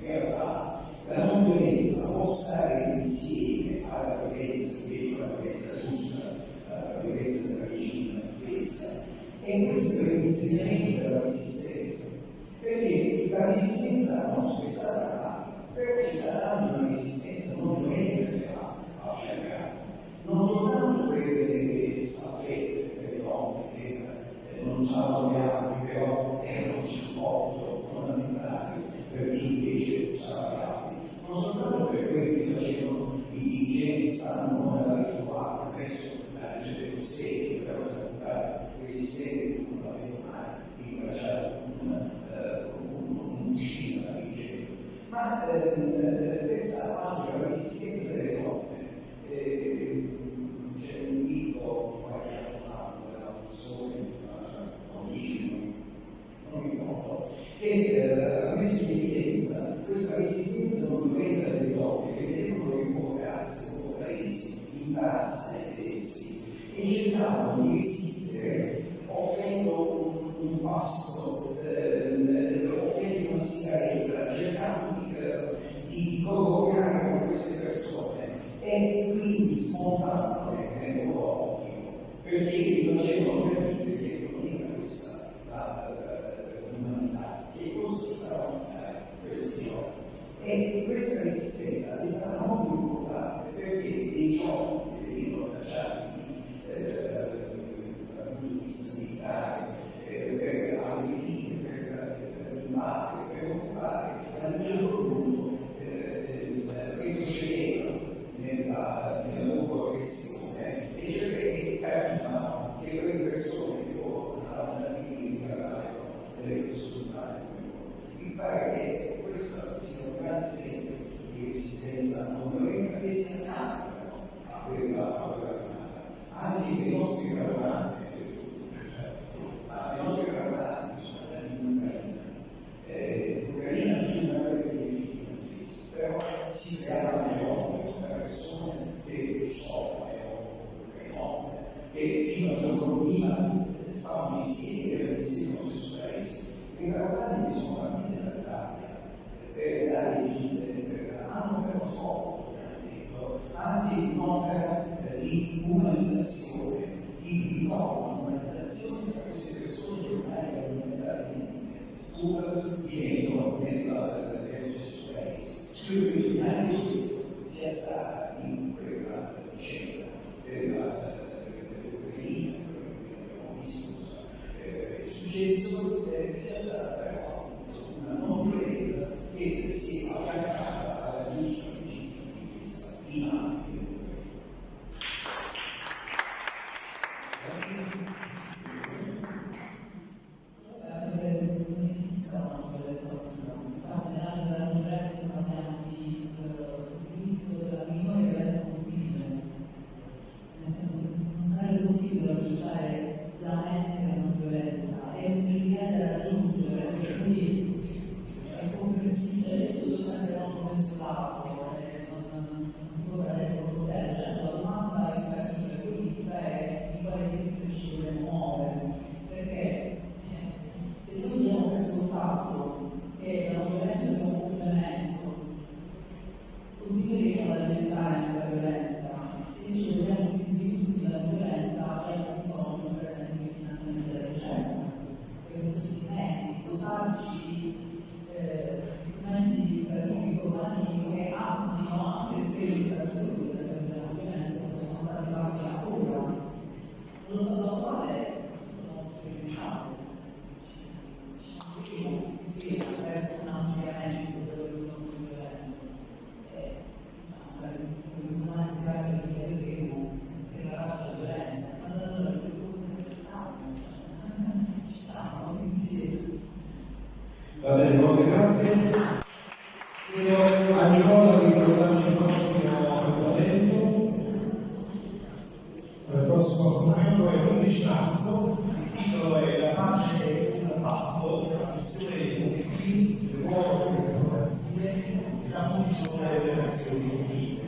realtà la non violenza può stare insieme alla violenza, la violenza giusta, la violenza della legittima difesa, e questo è l'insegnamento della resistenza, perché la resistenza nostra è stata fatta, perché è stata una resistenza non violenta che ha affiancato, non soltanto quelle delle staffette, delle donne che non usavano le armi, però erano un supporto fondamentale per chi invece usava le armi, non soltanto per quelli che facevano i geni che stanno nella rituale, adesso la legge dello Stato, però salutare resistente non l'avevo mai intracciato un vicino da legge, ma pensavo anche alla resistenza delle donne. C'è un libro qualche anno fa della persona origine, non mi ricordo, che ha messo in evidenza questa resistenza non violenta delle donne che vedevano rivolgarsi ai loro paesi, impararsi dai tedeschi e cercavano di resistere offrendo un pasto, offrendo una sigaretta, cercando di collaborare con queste persone e quindi smontandole nel loro odio, perché li facevano capire che non era questa l'umanità, che cosa stavano a fare questi giorni. E questa resistenza è stata molto importante perché dei troppi che venivano lasciati dal punto di vista militare per aggredire, per invadere, per occupare, a un certo punto retrocedevano nella loro aggressione e perché capivano che quelle persone che loro andavano a venire delle risultati. Mi pare che questo sia un grande esempio di resistenza non violenta che si accade a quella armata. Anche i nostri caravane, i nostri caravane sono andati in Ucraina. L'Ucraina è una delle difesa, però si creavano le opere per persone che soffrono, che fino a poco prima stavano insieme, erano insieme nello stesso paese. I caravane sono partiti dall'Italia per dare hanno per lo scopo anche un'opera di umanizzazione, di umanizzazione per queste persone che ormai erano diventate pur vivendo nello stesso paese. Io credo che anche questo sia stata in quella vicenda dell'Ucraina, quello che abbiamo visto è successo, sia stata però una non violenza che si è affiancata alla giusta difesa in ambiti non esiste una violenza optiva. Nell'ambito della conferenza parliamo di utilizzo della minore violenza possibile, nel senso che non sarebbe possibile usare la mente della non violenza, è un critero da raggiungere, per cui è comprensibile, tutto sempre non mescolato, non si può cadere proprio bene, certo la domanda è educativa, quindi in quale direzione ci dobbiamo muovere, perché se noi diamo questo fatto che la violenza sia un complemento, continueremo ad alimentare anche la violenza. Se invece vogliamo che si sviluppi la violenza, abbiamo bisogno, per esempio, di finanziamento della ricerca, abbiamo bisogno di mezzi, dotarci di strumenti educativi, formativi che applicano anche le sperimentazioni della violenza che sono stati fatti ancora. Lo stato attuale non sperimentale. Si spiega attraverso un ampliamento di quello che sono violento. Domani si parla di che dovremo spiegare la violenza, ma allora le cose che ci stanno insieme. Va bene, molte grazie. Io a Nicola vi ricordarci il prossimo appuntamento. Il prossimo appuntamento è l'11 marzo, il titolo è La pace è un patto, la missione dei obiettivi, il ruolo delle democrazie e la funzione delle Nazioni Unite.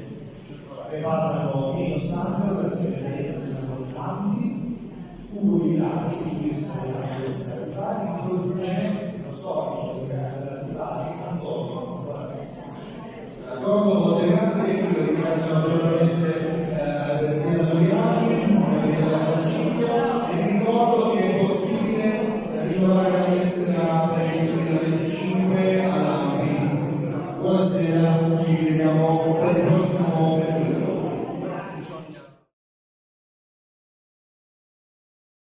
Preparano Nino Sandro, la segreteria senatore Campi, Ugo Milani, giurista dell'Università di Bari, introduce lo storico dell'Università di Bari, Antonio Bonavista. D'accordo, molte grazie. Io ringrazio naturalmente Albertina Soliani, Gabriella Franciglia e vi ricordo che è possibile rinnovare la lettera per il 2025 all'AMPI. Buonasera, ci vediamo per il prossimo